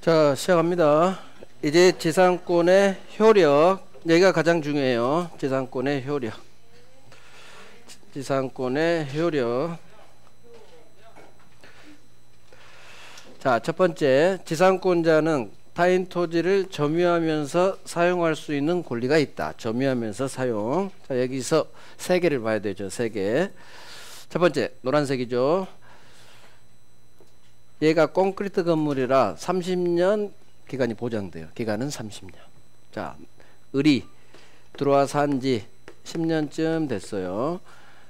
자, 시작합니다. 이제 지상권의 효력, 여기가 가장 중요해요. 지상권의 효력. 지상권의 효력. 자, 첫 번째, 지상권자는 타인 토지를 점유하면서 사용할 수 있는 권리가 있다. 점유하면서 사용. 자, 여기서 세 개를 봐야 되죠. 세 개. 첫 번째, 노란색이죠. 얘가 콘크리트 건물이라 30년 기간이 보장돼요. 기간은 30년. 자, 을이 들어와 산지 10년쯤 됐어요.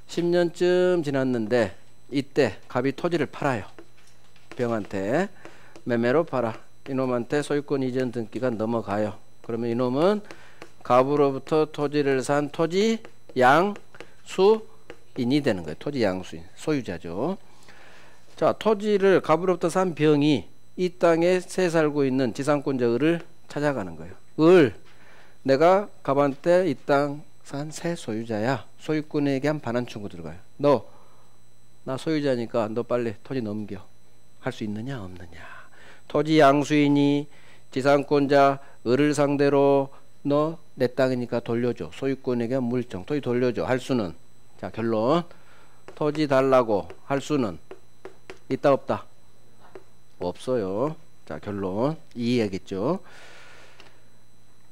10년쯤 지났는데 이때 갑이 토지를 팔아요. 병한테 매매로 팔아. 이놈한테 소유권 이전 등기가 넘어가요. 그러면 이놈은 갑으로부터 토지를 산 토지 양수인이 되는 거예요. 토지 양수인, 소유자죠. 자, 토지를 갑으로부터 산 병이 이 땅에 새 살고 있는 지상권자 을을 찾아가는 거예요. 을, 내가 갑한테 이 땅 산 새 소유자야. 소유권에게 한 반환 청구 들어가요. 너, 나 소유자니까 너 빨리 토지 넘겨. 할 수 있느냐 없느냐. 토지 양수인이 지상권자 을을 상대로 너 내 땅이니까 돌려줘. 소유권에게 한 물정 토지 돌려줘. 할 수는, 자, 결론, 토지 달라고 할 수는 있다 없다? 없어요. 자, 결론 이해하겠죠.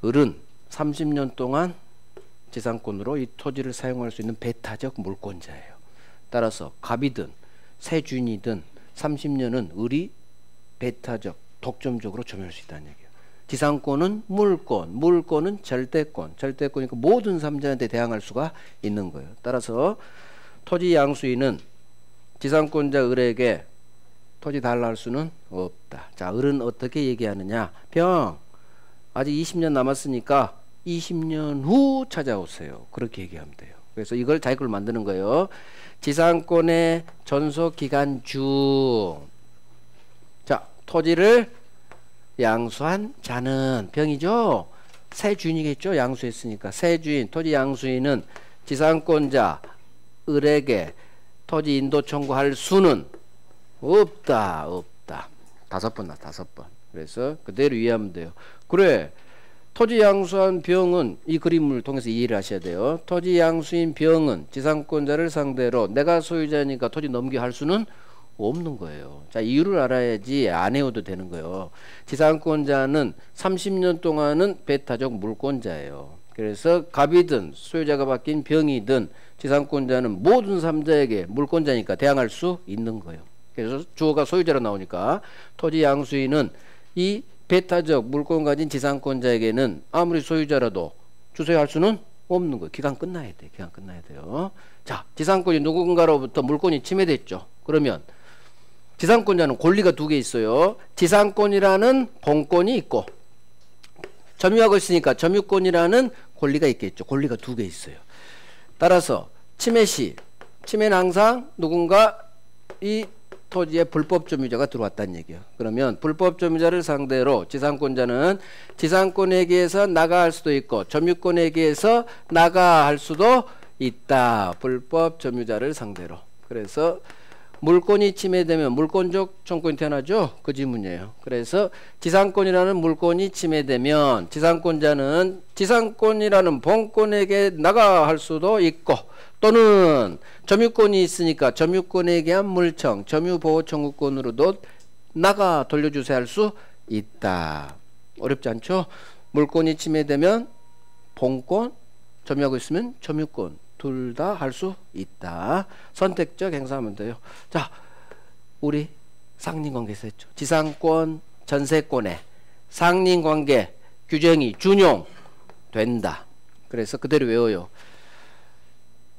을은 30년 동안 지상권으로 이 토지를 사용할 수 있는 배타적 물권자예요. 따라서 갑이든 새 주인이든 30년은 을이 배타적 독점적으로 점유할 수 있다는 얘기예요. 지상권은 물권, 물권은 절대권, 절대권이니까 모든 삼자한테 대항할 수가 있는 거예요. 따라서 토지 양수인은 지상권자 을에게 토지 달라 할 수는 없다. 자, 을은 어떻게 얘기하느냐. 병, 아직 20년 남았으니까 20년 후 찾아오세요. 그렇게 얘기하면 돼요. 그래서 이걸 자기 걸 만드는 거예요. 지상권의 존속기간 중, 자, 토지를 양수한 자는 병이죠. 새 주인이겠죠. 양수했으니까. 새 주인, 토지 양수인은 지상권자 을에게 토지 인도 청구할 수는 없다. 없다. 5번 나 5번. 그래서 그대로 이해하면 돼요. 그래, 토지 양수한 병은 이 그림을 통해서 이해를 하셔야 돼요. 토지 양수인 병은 지상권자를 상대로 내가 소유자니까 토지 넘겨 할 수는 없는 거예요. 자, 이유를 알아야지 안 해도 되는 거예요. 지상권자는 30년 동안은 배타적 물권자예요. 그래서 갑이든 소유자가 바뀐 병이든 지상권자는 모든 삼자에게 물권자니까 대항할 수 있는 거예요. 그래서 주어가 소유자로 나오니까 토지 양수인은 이 배타적 물권 가진 지상권자에게는 아무리 소유자라도 주소할 수는 없는 거예요. 기간 끝나야 돼. 기간 끝나야 돼요. 자, 지상권이 누군가로부터 물권이 침해됐죠. 그러면 지상권자는 권리가 2개 있어요. 지상권이라는 본권이 있고 점유하고 있으니까 점유권이라는 권리가 있겠죠. 권리가 2개 있어요. 따라서 침해 시, 침해는 항상 누군가 이 토지에 불법 점유자가 들어왔다는 얘기예요. 그러면 불법 점유자를 상대로 지상권자는 지상권에게서 나가할 수도 있고 점유권에게서 나가할 수도 있다. 불법 점유자를 상대로. 그래서 물권이 침해되면 물권적 청구권이 태어나죠. 그 지문이에요. 그래서 지상권이라는 물권이 침해되면 지상권자는 지상권이라는 본권에게 나가할 수도 있고 또는 점유권이 있으니까 점유권에게 한 물청, 점유보호 청구권으로도 나가 돌려주세요 할 수 있다. 어렵지 않죠? 물권이 침해되면 본권, 점유하고 있으면 점유권 둘 다 할 수 있다. 선택적 행사하면 돼요. 자, 우리 상린관계에서 했죠. 지상권, 전세권의 상린관계 규정이 준용된다. 그래서 그대로 외워요.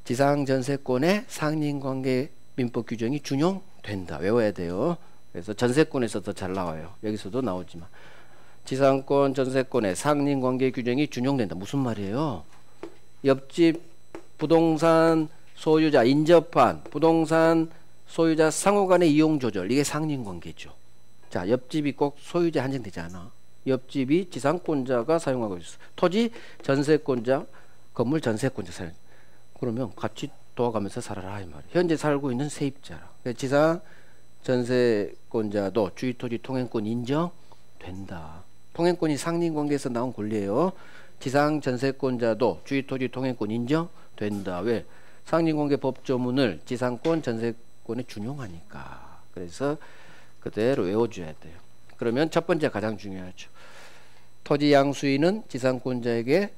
지상전세권의 상린관계 민법 규정이 준용된다. 외워야 돼요. 그래서 전세권에서 더 잘 나와요. 여기서도 나오지만 지상권, 전세권의 상린관계 규정이 준용된다. 무슨 말이에요? 옆집 부동산 소유자 인접한 부동산 소유자 상호간의 이용조절, 이게 상린관계죠. 자, 옆집이 꼭 소유자 한정되지 않아. 옆집이 지상권자가 사용하고 있어. 토지 전세권자, 건물 전세권자 사용. 그러면 같이 도와가면서 살아라 이 말이에요. 현재 살고 있는 세입자라. 지상 전세권자도 주의토지 통행권 인정된다. 된다. 통행권이 상린관계에서 나온 권리예요. 지상 전세권자도 주의 토지 통행권 인정된다. 왜? 상린관계 법조문을 지상권 전세권에 준용하니까. 그래서 그대로 외워줘야 돼요. 그러면 첫 번째 가장 중요하죠. 토지 양수인은 지상권자에게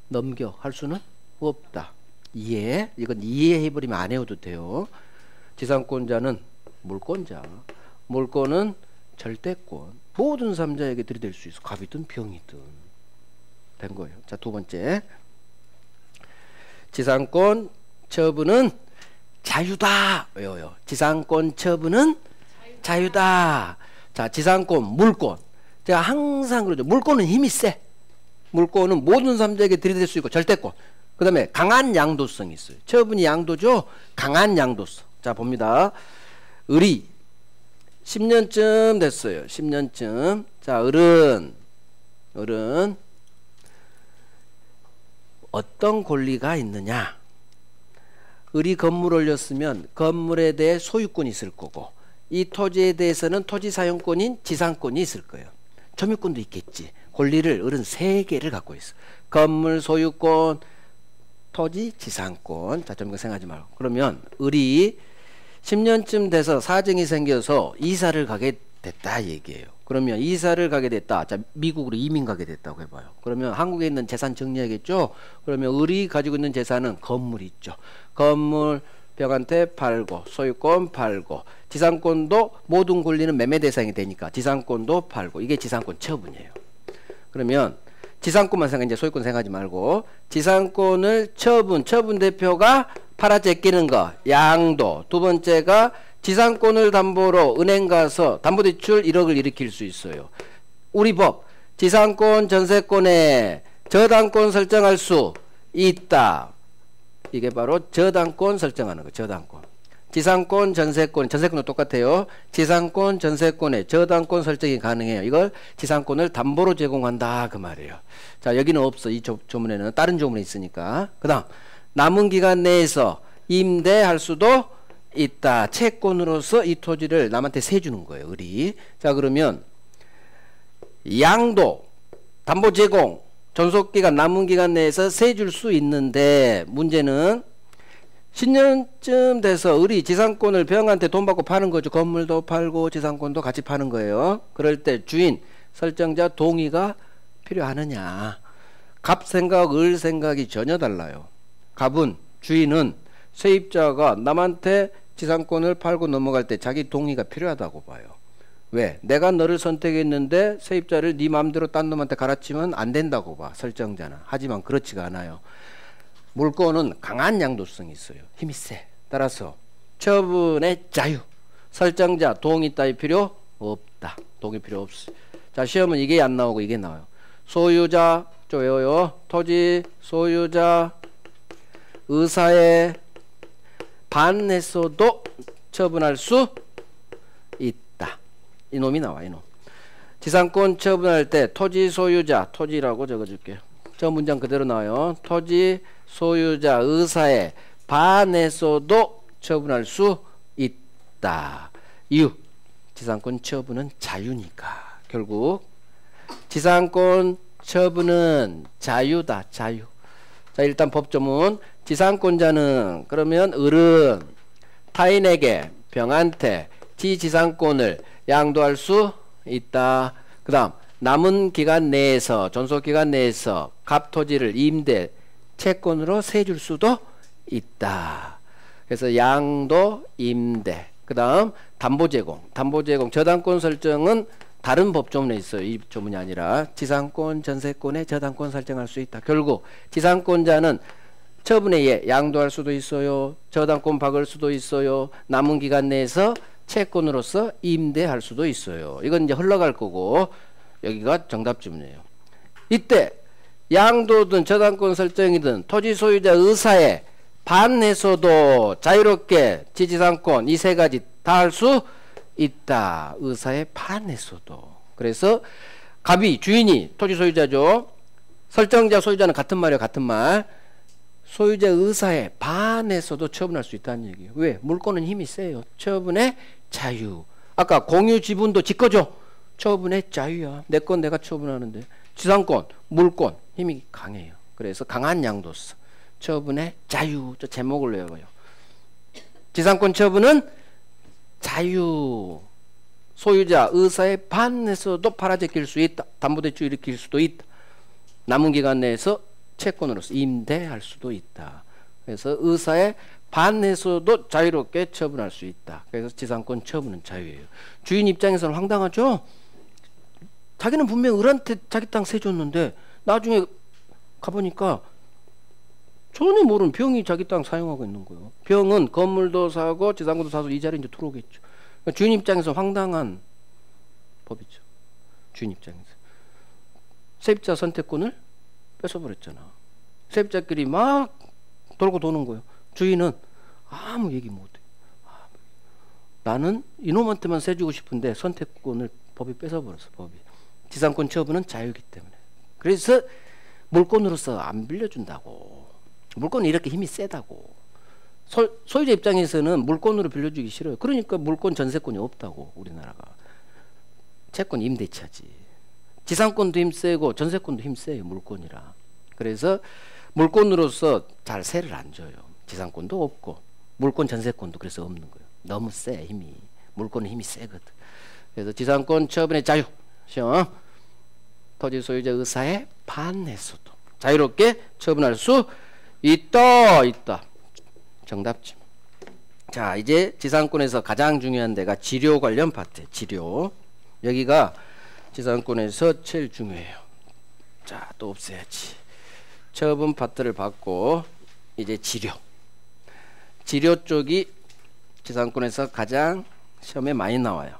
넘겨 할 수는 없다. 이해. 이건 이해해버리면 안 해도 돼요. 지상권자는 물권자. 물권은 절대권. 모든 삼자에게 들이댈 수 있어. 갑이든 병이든. 된 거예요. 자, 두 번째. 지상권 처분은 자유다. 외워요. 지상권 처분은 자유다. 자, 지상권, 물권. 제가 항상 그러죠. 물권은 힘이 세. 물권은 모든 삼자에게 들이댈 수 있고 절대권. 그 다음에 강한 양도성이 있어요. 처분이 양도죠. 강한 양도성. 자, 봅니다. 을이 10년쯤 됐어요. 10년쯤. 자, 을은 어떤 권리가 있느냐. 을이 건물 올렸으면 건물에 대해 소유권이 있을 거고, 이 토지에 대해서는 토지 사용권인 지상권이 있을 거예요. 점유권도 있겠지. 권리를 을은 3개를 갖고 있어. 건물 소유권, 토지 지상권. 자, 점유권 생각하지 말고. 그러면 을이 10년쯤 돼서 사정이 생겨서 이사를 가게 됐다 얘기예요. 그러면 이사를 가게 됐다. 자, 미국으로 이민 가게 됐다고 해봐요. 그러면 한국에 있는 재산 정리하겠죠. 그러면 을이 가지고 있는 재산은 건물이 있죠. 건물 벽한테 팔고, 소유권 팔고, 지상권도 모든 권리는 매매 대상이 되니까 지상권도 팔고. 이게 지상권 처분이에요. 그러면 지상권만 생각, 이제 소유권 생각하지 말고, 지상권을 처분 대표가 팔아 제끼는 거, 양도. 두 번째가 지상권을 담보로 은행 가서 담보대출 1억을 일으킬 수 있어요. 우리 법, 지상권 전세권에 저당권 설정할 수 있다. 이게 바로 저당권 설정하는 거, 저당권. 지상권, 전세권은 똑같아요. 지상권, 전세권에 저당권 설정이 가능해요. 이걸 지상권을 담보로 제공한다 그 말이에요. 자, 여기는 없어. 이 조문에는 다른 조문이 있으니까. 그 다음 남은 기간 내에서 임대할 수도 있다. 채권으로서 이 토지를 남한테 세주는 거예요. 을이. 자, 그러면 양도, 담보 제공, 존속기간 남은 기간 내에서 세줄 수 있는데, 문제는 10년쯤 돼서 을이 지상권을 병한테 돈 받고 파는 거죠. 건물도 팔고 지상권도 같이 파는 거예요. 그럴 때 주인, 설정자 동의가 필요하느냐. 갑 생각, 을 생각이 전혀 달라요. 갑은, 주인은 세입자가 남한테 지상권을 팔고 넘어갈 때 자기 동의가 필요하다고 봐요. 왜? 내가 너를 선택했는데 세입자를 네 마음대로 딴 놈한테 갈아치면 안 된다고 봐, 설정자는. 하지만 그렇지가 않아요. 물권은 강한 양도성이 있어요. 힘이 세. 따라서 처분의 자유, 설정자 동의 따위 필요 없다. 동의 필요 없어. 자, 시험은 이게 안 나오고 이게 나와요. 소유자, 좀 외워요. 토지 소유자 의사에 반해서도 처분할 수 있다. 이놈이 나와, 이놈. 지상권 처분할 때 토지 소유자, 토지라고 적어줄게요. 저 문장 그대로 나와요. 토지 소유자 의사에 반해서도 처분할 수 있다. 이유, 지상권 처분은 자유니까. 결국 지상권 처분은 자유다. 자유. 자, 일단 법조문. 지상권자는, 그러면 을은 타인에게, 병한테 지지상권을 양도할 수 있다. 그 다음 남은 기간 내에서, 존속기간 내에서 갑토지를 임대, 채권으로 세줄 수도 있다. 그래서 양도, 임대. 그 다음 담보제공. 담보제공, 저당권 설정은 다른 법조문에 있어요. 이 조문이 아니라. 지상권, 전세권에 저당권 설정할 수 있다. 결국 지상권자는 처분에 의해 양도할 수도 있어요. 저당권 박을 수도 있어요. 남은 기간 내에서 채권으로서 임대할 수도 있어요. 이건 이제 흘러갈 거고, 여기가 정답 주문이에요. 이때 양도든 저당권 설정이든 토지 소유자 의사에 반해서도 자유롭게 지지상권 이 세 가지 다 할 수 있다. 의사에 반해서도. 그래서 갑이, 주인이 토지 소유자죠. 설정자, 소유자는 같은 말이에요. 같은 말. 소유자 의사에 반해서도 처분할 수 있다는 얘기예요. 왜? 물권은 힘이 세요. 처분의 자유. 아까 공유 지분도 지 거죠. 처분의 자유야. 내 건 내가 처분하는데. 지상권, 물권 힘이 강해요. 그래서 강한 양도성, 처분의 자유. 저 제목을 외워요. 지상권 처분은 자유. 소유자 의사에 반해서도 팔아제낄 수 있다. 담보대출 일으킬 수도 있다. 남은 기간 내에서 채권으로서 임대할 수도 있다. 그래서 의사에 반해서도 자유롭게 처분할 수 있다. 그래서 지상권 처분은 자유예요. 주인 입장에서는 황당하죠. 자기는 분명 을한테 자기 땅 세 줬는데 나중에 가보니까 전혀 모르는 병이 자기 땅 사용하고 있는 거예요. 병은 건물도 사고 지상권도 사서 이자를 이제 들어오겠죠. 그러니까 주인 입장에서 황당한 법이죠. 주인 입장에서 세입자 선택권을 뺏어버렸잖아. 세입자끼리 막 돌고 도는 거예요. 주인은 아무 얘기 못해. 나는 이놈한테만 세주고 싶은데 선택권을 법이 뺏어버렸어. 법이. 지상권 처분은 자유이기 때문에. 그래서 물권으로서 안 빌려준다고. 물권은 이렇게 힘이 세다고. 소유자 입장에서는 물권으로 빌려주기 싫어요. 그러니까 물권 전세권이 없다고. 우리나라가. 채권 임대차지. 지상권도 힘세고 전세권도 힘세요. 물권이라. 그래서 물권으로서 잘 세를 안 줘요. 지상권도 없고 물권 전세권도 그래서 없는 거예요. 너무 세 힘이. 물권은 힘이 세거든. 그래서 지상권 처분의 자유. 토지 소유자 의사에 반해서도 자유롭게 처분할 수 있다. 정답지. 자, 이제 지상권에서 가장 중요한 데가 지료 관련 파트. 지료. 여기가 지상권에서 제일 중요해요. 자, 또 없애야지. 처분 파트를 받고 이제 지료. 지료 쪽이 지상권에서 가장 시험에 많이 나와요.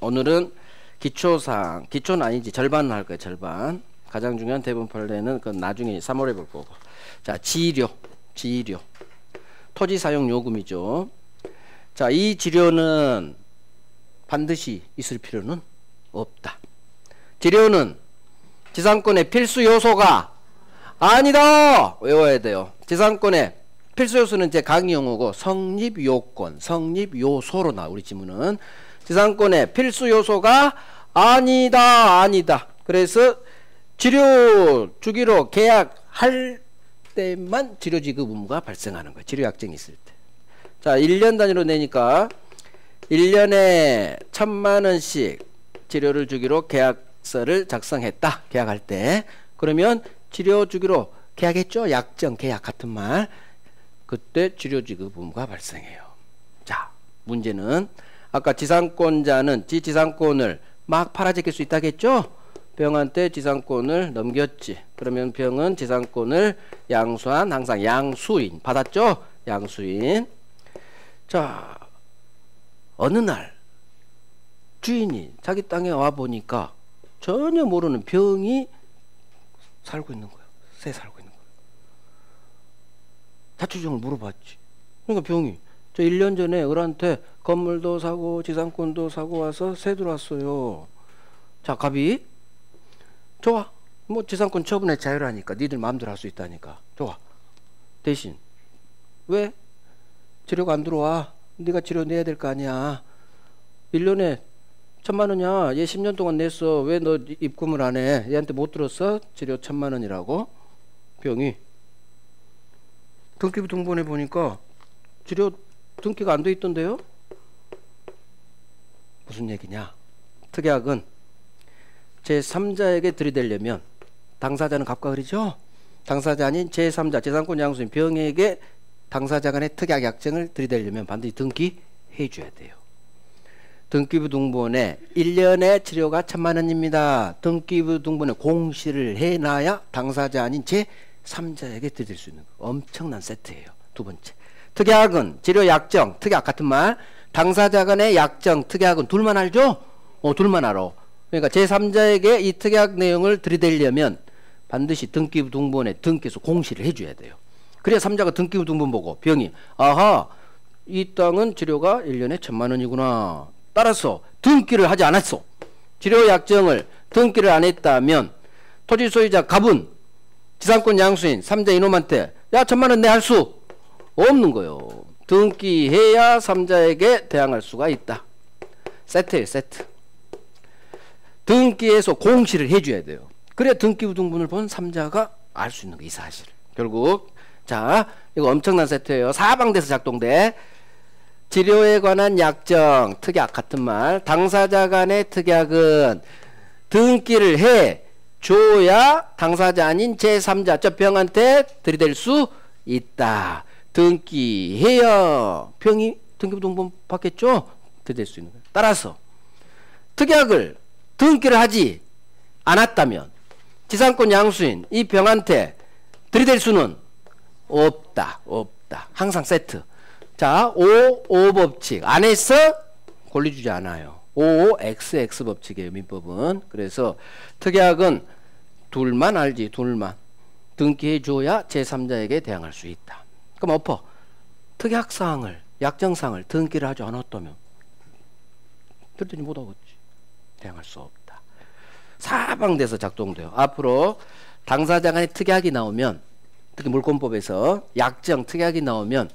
오늘은 기초사항, 기초는 아니지, 절반은 할 거예요. 절반. 가장 중요한 대부분 판례는 그건 나중에 3월에 볼 거고. 자, 지료. 토지 사용 요금이죠. 자, 이 지료는 반드시 있을 필요는 없다. 지료는 지상권의 필수 요소가 아니다. 외워야 돼요. 지상권의 필수 요소는 제 강의 용어고 성립 요건, 성립 요소로 나와. 우리 지문은 지상권의 필수 요소가 아니다. 그래서 지료 주기로 계약할 때만 지료 지급 의무가 발생하는 거예요. 지료 약정이 있을 때. 자, 1년 단위로 내니까 1년에 1,000,000원씩 지료를 주기로 계약서를 작성했다. 계약할 때. 그러면 지료 주기로 계약했죠. 약정, 계약 같은 말. 그때 지료 지급 의무가 발생해요. 자, 문제는 아까 지상권자는 지상권을 막 팔아제낄 수 있다겠죠? 병한테 지상권을 넘겼지. 그러면 병은 지상권을 양수한 항상 양수인 받았죠? 양수인. 자, 어느 날 주인이 자기 땅에 와 보니까 전혀 모르는 병이 살고 있는 거예요. 새 살고 있는 거예요. 자초지종을 물어봤지. 그러니까 병이 저 1년 전에 을한테 건물도 사고 지상권도 사고 와서 새 들어왔어요. 자, 갑이 좋아. 뭐 지상권 처분의 자유라니까. 니들 마음대로 할 수 있다니까. 좋아. 대신 왜 지료가 안 들어와? 네가 지료 내야 될 거 아니야. 1년에 1,000,000원이야. 얘 10년 동안 냈어. 왜 너 입금을 안 해? 얘한테 못 들었어? 지료 1,000,000원이라고? 병이 등기부 등본에 보니까 지료 등기가 안 돼 있던데요? 무슨 얘기냐? 특약은 제3자에게 들이대려면 당사자는 갑과 을이죠. 당사자 아닌 제3자, 지상권 양수인 병에게 당사자 간의 특약 약정을 들이대려면 반드시 등기해 줘야 돼요. 등기부 등본에 1년에 치료가 1,000,000원입니다. 등기부 등본에 공시를 해놔야 당사자 아닌 제3자에게 들이댈 수 있는 거. 엄청난 세트예요. 두 번째. 특약은 치료 약정, 특약 같은 말. 당사자 간의 약정, 특약은 둘만 알죠? 둘만 알아. 그러니까 제3자에게 이 특약 내용을 들이대려면 반드시 등기부 등본에 등기해서 공시를 해줘야 돼요. 그래야 3자가 등기부 등본 보고 병이 아하, 이 땅은 치료가 1년에 1,000,000원이구나. 따라서 등기를 하지 않았어. 치료 약정을 등기를 안 했다면 토지 소유자 갑은 지상권 양수인 3자 이놈한테 야 1,000,000원 내 할 수 없는 거예요. 등기해야 3자에게 대항할 수가 있다. 세트예요. 세트. 등기에서 공시를 해줘야 돼요. 그래야 등기부등본을 본 삼자가 알 수 있는 거, 이 사실을. 결국 자, 이거 엄청난 세트예요. 사방돼서 작동돼. 치료에 관한 약정, 특약 같은 말. 당사자 간의 특약은 등기를 해 줘야 당사자 아닌 제3자, 저 병한테 들이댈 수 있다. 등기해야 병이 등기부등본 받겠죠? 들이댈 수 있는 거예요. 따라서 특약을 등기를 하지 않았다면 지상권 양수인 이 병한테 들이댈 수는 없다. 없다. 항상 세트. 자, 5 법칙 안에서 권리 주지 않아요. 5XX 법칙이에요, 민법은. 그래서 특약은 둘만 알지, 둘만. 등기해 줘야 제3자에게 대항할 수 있다. 그럼 엎어. 특약사항을, 약정사항을 등기를 하지 않았다면 들더니 못하겠지. 대항할 수 없다. 사방돼서 작동돼요. 앞으로 당사자 간의 특약이 나오면, 특히 물권법에서 약정, 특약이 나오면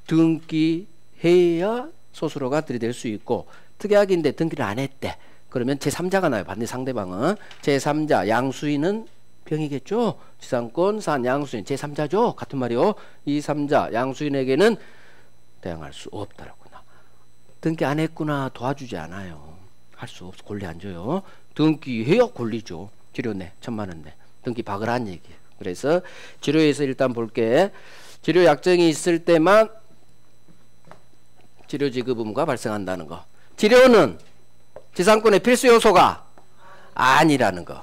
등기해야 소수로가 들이댈 수 있고, 특약인데 등기를 안 했대. 그러면 제3자가 나요. 반대 상대방은. 제3자, 양수인은 병이겠죠. 지상권, 산, 양수인, 제3자죠. 같은 말이요. 이 3자, 양수인에게는 대항할 수 없다라구나. 등기 안 했구나. 도와주지 않아요. 할 수 없어. 권리 안 줘요. 등기해야 권리죠. 치료내, 1000만 원 내. 등기 박으라는 얘기. 그래서 치료에서 일단 볼게. 치료 약정이 있을 때만 치료 지급 의무가 발생한다는 거. 치료는 지상권의 필수 요소가 아니라는 거.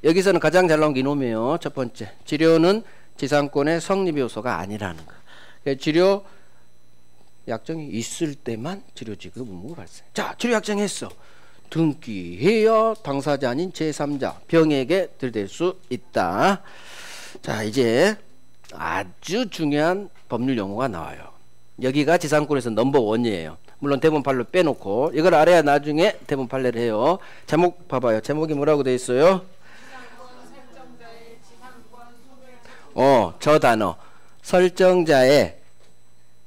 여기서는 가장 잘 나온 게 이놈이에요. 첫 번째. 치료는 지상권의 성립 요소가 아니라는 거. 치료 약정이 있을 때만 치료 지급 의무가 발생. 자, 치료 약정했어. 등기해야 당사자 아닌 제3자 병에게 들이댈 수 있다. 자, 이제 아주 중요한 법률 용어가 나와요. 여기가 지상권에서 넘버1이에요. 물론 대본 판례 빼놓고 이걸 알아야 나중에 대본 판례를 해요. 제목 봐봐요. 제목이 뭐라고 돼 있어요? 저 단어. 설정자의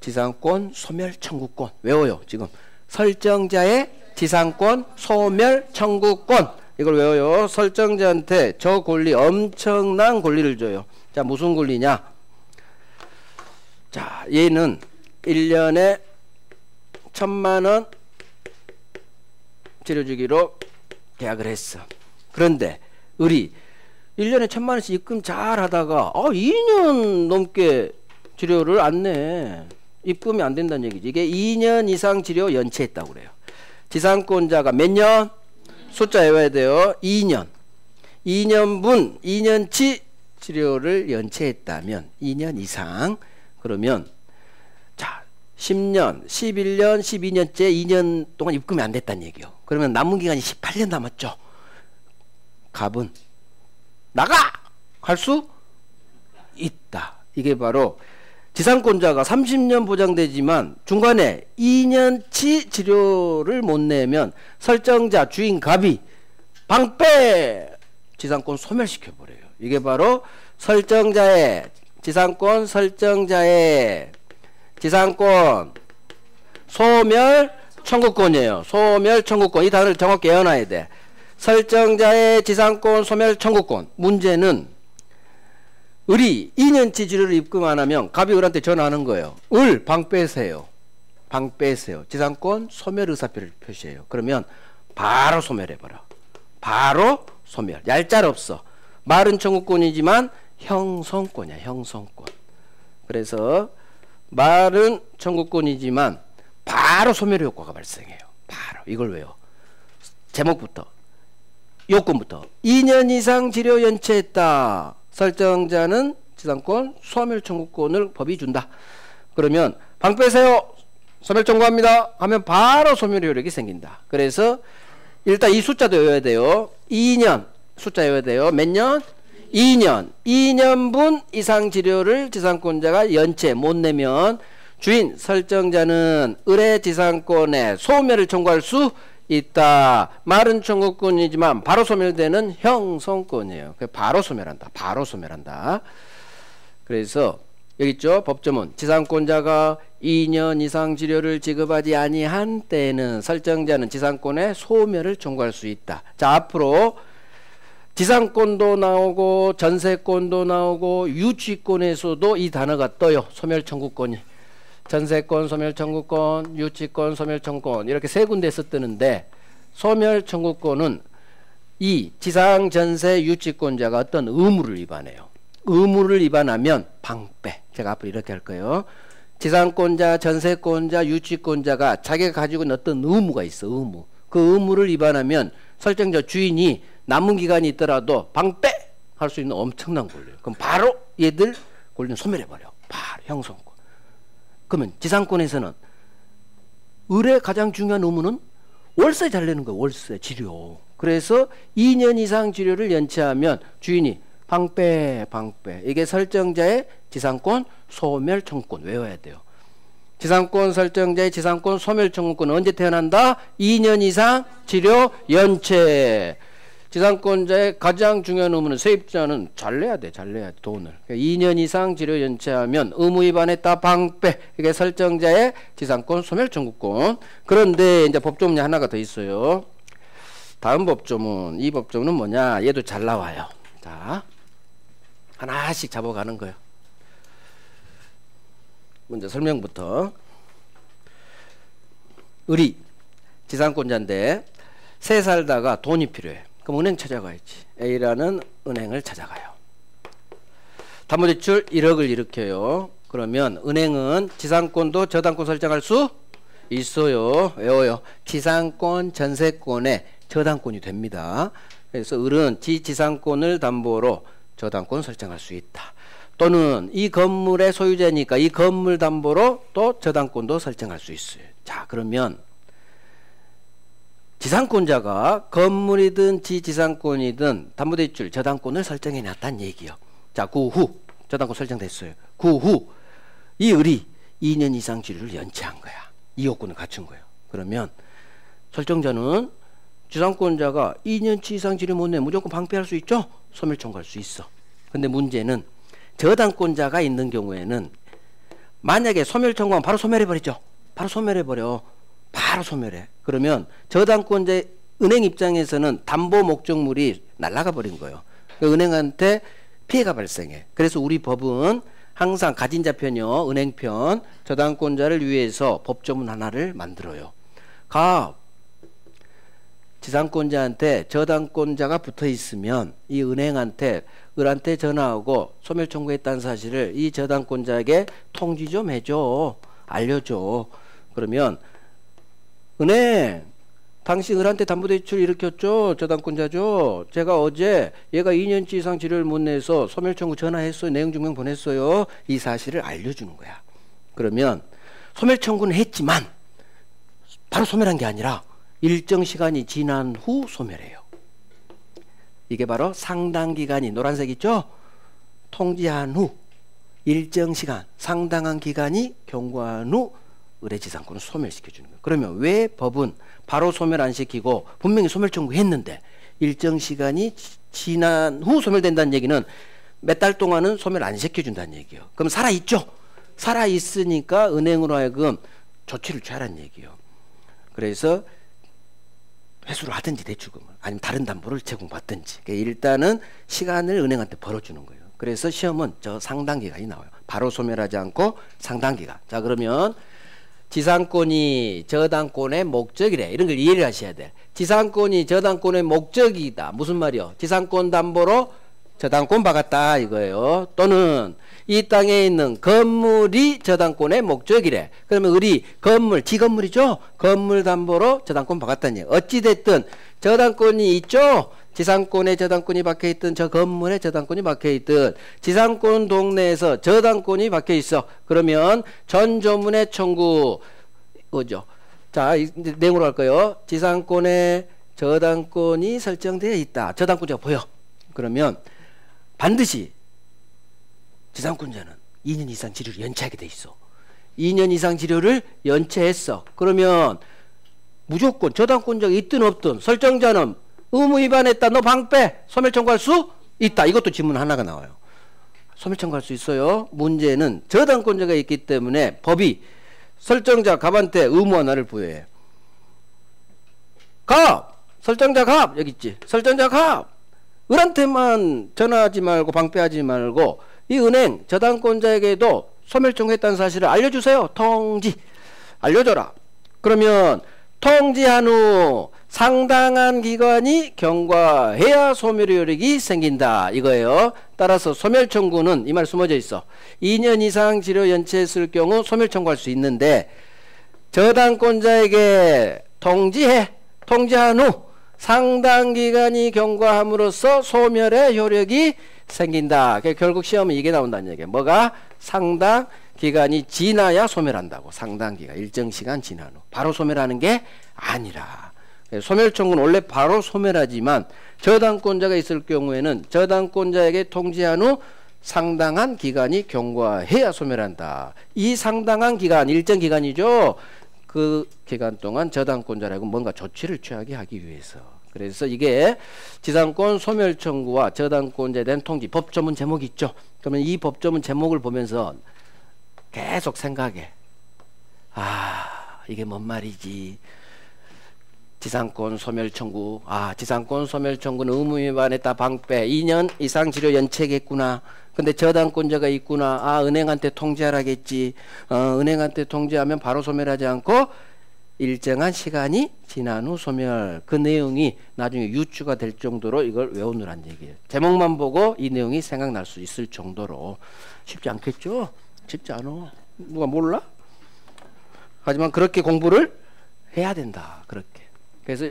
지상권 소멸 청구권. 외워요. 지금 설정자의 지상권 소멸 청구권. 이걸 외워요. 설정자한테 저 권리, 엄청난 권리를 줘요. 자, 무슨 권리냐? 자, 얘는 1년에 1000만 원 치료주기로 계약을 했어. 그런데 우리 1년에 1000만 원씩 입금 잘 하다가 2년 넘게 치료를 안 내. 입금이 안 된다는 얘기지. 이게 2년 이상 치료 연체했다고 그래요. 지상권자가 몇 년? 숫자 외워야 돼요. 2년. 2년분, 2년치 치료를 연체했다면 2년 이상. 그러면 자, 10년, 11년, 12년째 2년 동안 입금이 안 됐다는 얘기요. 그러면 남은 기간이 18년 남았죠. 갑은 나가! 할 수 있다. 이게 바로 지상권자가 30년 보장되지만 중간에 2년치 치료를 못 내면 설정자 주인 갑이 방패 지상권 소멸시켜버려요. 이게 바로 설정자의 지상권, 설정자의 지상권 소멸 청구권이에요. 소멸 청구권. 이 단어를 정확히 외워놔야 돼. 설정자의 지상권 소멸 청구권. 문제는 을이 2년치 치료를 입금 안 하면 갑이 을한테 전화하는 거예요. 을 방 빼세요. 방 빼세요. 지상권 소멸 의사표를 표시해요. 그러면 바로 소멸해버려. 바로 소멸. 얄짤 없어. 말은 청구권이지만 형성권이야. 형성권. 그래서 말은 청구권이지만 바로 소멸 효과가 발생해요. 바로. 이걸 왜요? 제목부터 요건부터 2년 이상 치료 연체했다. 설정자는 지상권 소멸 청구권을 법이 준다. 그러면 방 빼세요. 소멸 청구합니다. 하면 바로 소멸 효력이 생긴다. 그래서 일단 이 숫자도 외워야 돼요. 2년 숫자 외워야 돼요. 몇 년? 2년. 2년분 이상 치료를 지상권자가 연체 못 내면 주인 설정자는 을의 지상권에 소멸을 청구할 수 있다. 말은 청구권이지만 바로 소멸되는 형성권이에요. 바로 소멸한다. 바로 소멸한다. 그래서 여기 있죠. 법조문. 지상권자가 2년 이상 지료를 지급하지 아니한 때에는 설정자는 지상권의 소멸을 청구할 수 있다. 자, 앞으로 지상권도 나오고 전세권도 나오고 유치권에서도 이 단어가 떠요. 소멸청구권이. 전세권, 소멸청구권, 유치권, 소멸청구권 이렇게 세 군데에서 뜨는데 소멸청구권은 이 지상전세 유치권자가 어떤 의무를 위반해요. 의무를 위반하면 방패. 제가 앞으로 이렇게 할 거예요. 지상권자, 전세권자, 유치권자가 자기가 가지고 있는 어떤 의무가 있어. 의무. 그 의무를 위반하면 설정자 주인이 남은 기간이 있더라도 방패 할 수 있는 엄청난 권리예요. 그럼 바로 얘들 권리는 소멸해버려. 바로 형성권. 그러면 지상권에서는 을의 가장 중요한 의무는 월세 잘 내는 거예요. 월세, 지료. 그래서 2년 이상 지료를 연체하면 주인이 방패. 이게 설정자의 지상권 소멸 청구권 외워야 돼요. 지상권 설정자의 지상권 소멸 청구권은 언제 태어난다? 2년 이상 지료 연체. 지상권자의 가장 중요한 의무는 세입자는 잘 내야 돼. 돈을. 2년 이상 지료 연체하면 의무 위반했다. 방패. 이게 설정자의 지상권 소멸 청구권. 그런데 이제 법조문이 하나가 더 있어요. 다음 법조문. 이 법조문은 뭐냐? 얘도 잘 나와요. 자, 하나씩 잡아가는 거예요. 먼저 설명부터. 을이 지상권자인데 새 살다가 돈이 필요해. 그럼 은행 찾아가야지. A라는 은행을 찾아가요. 담보대출 1억을 일으켜요. 그러면 은행은 지상권도 저당권 설정할 수 있어요. 외워요. 지상권, 전세권에 저당권이 됩니다. 그래서 을은 지상권을 담보로 저당권 설정할 수 있다. 또는 이 건물의 소유자니까 이 건물 담보로 또 저당권도 설정할 수 있어요. 자, 그러면 지상권자가 건물이든 지상권이든 담보대출 저당권을 설정해 놨다는 얘기요. 자, 그 후 저당권 설정됐어요. 그 후 이 을이 2년 이상 지료를 연체한 거야. 이 요건을 갖춘 거예요. 그러면 설정자는 지상권자가 2년치 이상 지료 못 내 무조건 방패할 수 있죠? 소멸 청구할 수 있어. 근데 문제는 저당권자가 있는 경우에는 만약에 소멸 청구하면 바로 소멸해버리죠. 바로 소멸해. 그러면 저당권자 은행 입장에서는 담보 목적물이 날아가 버린 거예요. 그러니까 은행한테 피해가 발생해. 그래서 우리 법은 항상 가진자 편이요, 은행편, 저당권자를 위해서 법조문 하나를 만들어요. 지상권자한테 저당권자가 붙어 있으면 이 은행한테 을한테 전화하고 소멸 청구했다는 사실을 이 저당권자에게 통지 좀 해줘, 알려줘. 그러면 은행, 당신 을한테 담보대출 일으켰죠? 저당권자죠? 제가 어제 얘가 2년치 이상 지료를 못 내서 소멸 청구 전화했어요. 내용 증명 보냈어요. 이 사실을 알려주는 거야. 그러면 소멸 청구는 했지만 바로 소멸한 게 아니라 일정 시간이 지난 후 소멸해요. 이게 바로 상당기간이 노란색 있죠? 통지한 후 일정 시간 상당한 기간이 경과한 후 을의 지상권을 소멸시켜주는 거예요. 그러면 왜 법은 바로 소멸 안 시키고 분명히 소멸 청구했는데 일정 시간이 지난 후 소멸된다는 얘기는 몇 달 동안은 소멸 안 시켜준다는 얘기예요. 그럼 살아있죠? 살아있으니까 은행으로 하여금 조치를 취하라는 얘기예요. 그래서 회수를 하든지 대출금을 아니면 다른 담보를 제공받든지 일단은 시간을 은행한테 벌어주는 거예요. 그래서 시험은 저 상당기간이 나와요. 바로 소멸하지 않고 상당기간. 자, 그러면 지상권이 저당권의 목적이래. 이런 걸 이해를 하셔야 돼. 지상권이 저당권의 목적이다. 무슨 말이요? 지상권 담보로 저당권 받았다 이거예요. 또는 이 땅에 있는 건물이 저당권의 목적이래. 그러면 을이 건물, 지건물이죠? 건물 담보로 저당권 받았다니. 어찌됐든 저당권이 있죠? 지상권에 저당권이 박혀있든 저 건물에 저당권이 박혀있든 지상권 동네에서 저당권이 박혀있어. 그러면 전조문의 청구 오죠. 자, 이제 내용으로 할까요? 지상권에 저당권이 설정되어 있다. 저당권자가 보여. 그러면 반드시 지상권자는 2년 이상 지료를 연체하게 돼 있어. 2년 이상 지료를 연체했어. 그러면 무조건 저당권자가 있든 없든 설정자는 의무 위반했다. 너 방패 소멸 청구할 수 있다. 이것도 지문 하나가 나와요. 소멸 청구할 수 있어요. 문제는 저당권자가 있기 때문에 법이 설정자 갑한테 의무 하나를 부여해. 갑! 설정자 갑! 여기 있지. 설정자 갑! 을한테만 전화하지 말고 방패하지 말고 이 은행 저당권자에게도 소멸 청구했다는 사실을 알려주세요. 통지. 알려줘라. 그러면 통지한 후 상당한 기간이 경과해야 소멸의 효력이 생긴다 이거예요. 따라서 소멸 청구는 이 말 숨어져 있어. 2년 이상 지료 연체했을 경우 소멸 청구할 수 있는데 저당권자에게 통지한 후 상당 기간이 경과함으로써 소멸의 효력이 생긴다. 결국 시험은 이게 나온다는 얘기예요. 뭐가? 상당 기간이 지나야 소멸한다고. 상당 기간, 일정 시간 지난 후. 바로 소멸하는 게 아니라. 소멸 청구는 원래 바로 소멸하지만 저당권자가 있을 경우에는 저당권자에게 통지한 후 상당한 기간이 경과해야 소멸한다. 이 상당한 기간, 일정 기간이죠. 그 기간 동안 저당권자라고 뭔가 조치를 취하게 하기 위해서. 그래서 이게 지상권 소멸 청구와 저당권자에 대한 통지 법조문 제목이 있죠. 그러면 이 법조문 제목을 보면서 계속 생각해. 아, 이게 뭔 말이지? 지상권 소멸 청구. 아, 지상권 소멸 청구는 의무 위반했다. 방패. 2년 이상 지료 연체겠구나. 근데 저당권자가 있구나. 아, 은행한테 통지하라겠지. 은행한테 통지하면 바로 소멸하지 않고 일정한 시간이 지난 후 소멸. 그 내용이 나중에 유추가 될 정도로 이걸 외우느란 얘기예요. 제목만 보고 이 내용이 생각날 수 있을 정도로. 쉽지 않겠죠? 쉽지 않아. 누가 몰라? 하지만 그렇게 공부를 해야 된다. 그렇게. 그래서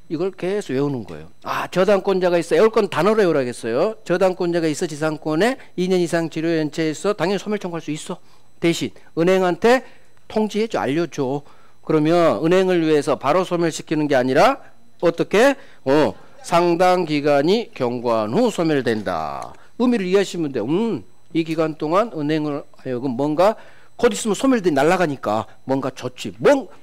이걸 계속 외우는 거예요. 아, 저당권자가 있어. 외울 건 단어로 외우라겠어요. 저당권자가 있어. 지상권에 2년 이상 지료 연체해서 당연히 소멸 청구할 수 있어. 대신 은행한테 통지해줘. 알려줘. 그러면 은행을 위해서 바로 소멸시키는 게 아니라 어떻게? 상당 기간이 경과한 후 소멸된다. 의미를 이해하시면 돼요. 이 기간 동안 은행을 하여금 뭔가 곧 있으면 소멸돼 날아가니까 뭔가 조치,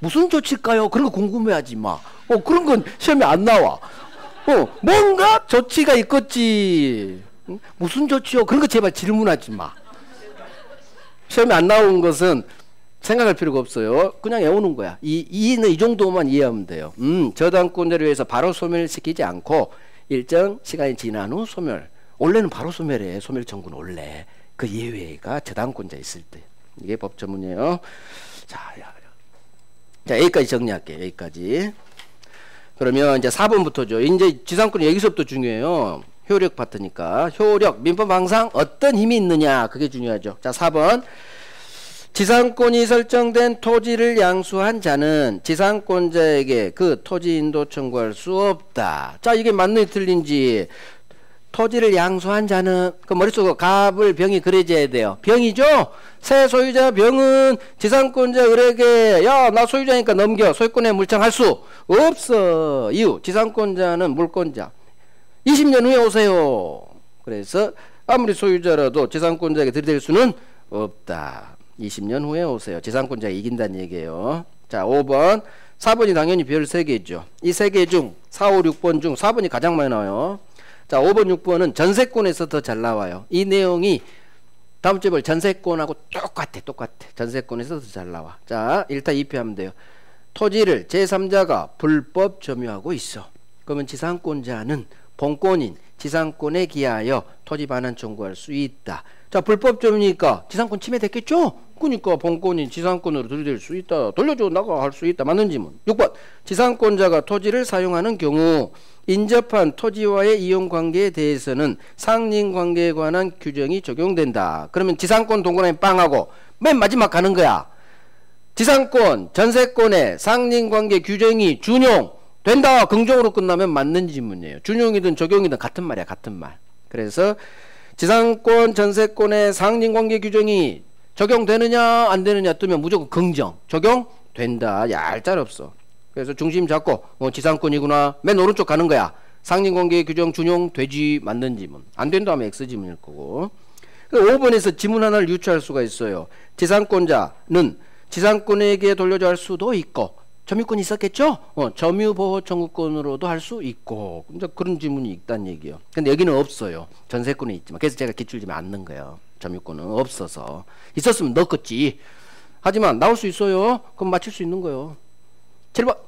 무슨 조치일까요? 그런 거 궁금해하지 마. 그런 건 시험에 안 나와. 뭔가 조치가 있겠지. 무슨 조치요? 그런 거 제발 질문하지 마. 시험에 안 나온 것은 생각할 필요가 없어요. 그냥 외우는 거야. 이 정도만 이해하면 돼요. 저당권자를 위해서 바로 소멸시키지 않고 일정 시간이 지난 후 소멸. 원래는 바로 소멸해. 소멸 청구는 원래. 그 예외가 저당권자 있을 때. 이게 법조문이에요. 자, 여기까지 정리할게요. 여기까지. 그러면 이제 4번부터죠. 이제 지상권이 여기서부터 중요해요. 효력 파트니까. 효력, 민법 항상 어떤 힘이 있느냐. 그게 중요하죠. 자, 4번. 지상권이 설정된 토지를 양수한 자는 지상권자에게 그 토지 인도 청구할 수 없다. 자, 이게 맞는지 틀린지. 토지를 양수한 자는 그 머릿속에 갑을 병이 그려져야 돼요. 병이죠. 새 소유자 병은 지상권자 을에게 야, 나 소유자니까 넘겨. 소유권에 물청할 수 없어. 이유 지상권자는 물권자. 20년 후에 오세요. 그래서 아무리 소유자라도 지상권자에게 들이댈 수는 없다. 20년 후에 오세요. 지상권자가 이긴다는 얘기예요. 자, 5번 4번이 당연히 별 3개죠. 이 3개 중 4, 5, 6번 중 4번이 가장 많이 나와요. 자, 5번, 6번은 전세권에서 더 잘 나와요. 이 내용이 다음 주에 볼 전세권하고 똑같아. 전세권에서 더 잘 나와. 자, 1타 2피 하면 돼요. 토지를 제3자가 불법 점유하고 있어. 그러면 지상권자는 본권인 지상권에 기하여 토지 반환 청구할 수 있다. 자, 불법 점유니까 지상권 침해됐겠죠? 그러니까 본권인 지상권으로 들이댈 수 있다. 돌려줘 나가 할 수 있다. 맞는 지문. 6번 지상권자가 토지를 사용하는 경우 인접한 토지와의 이용관계에 대해서는 상린관계에 관한 규정이 적용된다. 그러면 지상권 동그라미 빵하고 맨 마지막 가는 거야. 지상권, 전세권의 상린관계 규정이 준용된다. 긍정으로 끝나면 맞는 지문이에요. 준용이든 적용이든 같은 말이야. 같은 말. 그래서 지상권, 전세권의 상린관계 규정이 적용되느냐 안 되느냐 뜨면 무조건 긍정. 적용된다. 얄짤 없어. 그래서 중심 잡고 지상권이구나. 맨 오른쪽 가는 거야. 상린관계 규정 준용되지 맞는 지문. 안 된다 하면 X지문일 거고. 5번에서 지문 하나를 유추할 수가 있어요. 지상권자는 지상권에게 돌려줘 할 수도 있고 점유권이 있었겠죠? 점유보호 청구권으로도 할 수 있고 이제 그런 지문이 있다는 얘기예요. 근데 여기는 없어요. 전세권은 있지만. 그래서 제가 기출지문 안 넣은 거예요. 점유권은 없어서. 있었으면 넣었겠지. 하지만 나올 수 있어요. 그럼 맞출 수 있는 거예요. 7번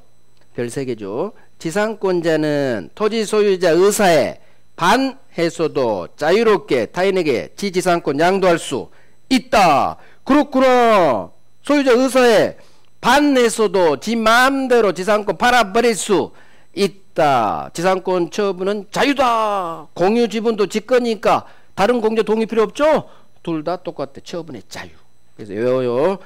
별 3개죠. 지상권자는 토지 소유자 의사에 반해서도 자유롭게 타인에게 지지상권 양도할 수 있다. 그렇구나. 소유자 의사에 반해서도 지 마음대로 지상권 팔아버릴 수 있다. 지상권 처분은 자유다. 공유 지분도 지거니까 다른 공조 동의 필요 없죠? 둘 다 똑같아. 처분의 자유. 그래서 외워요.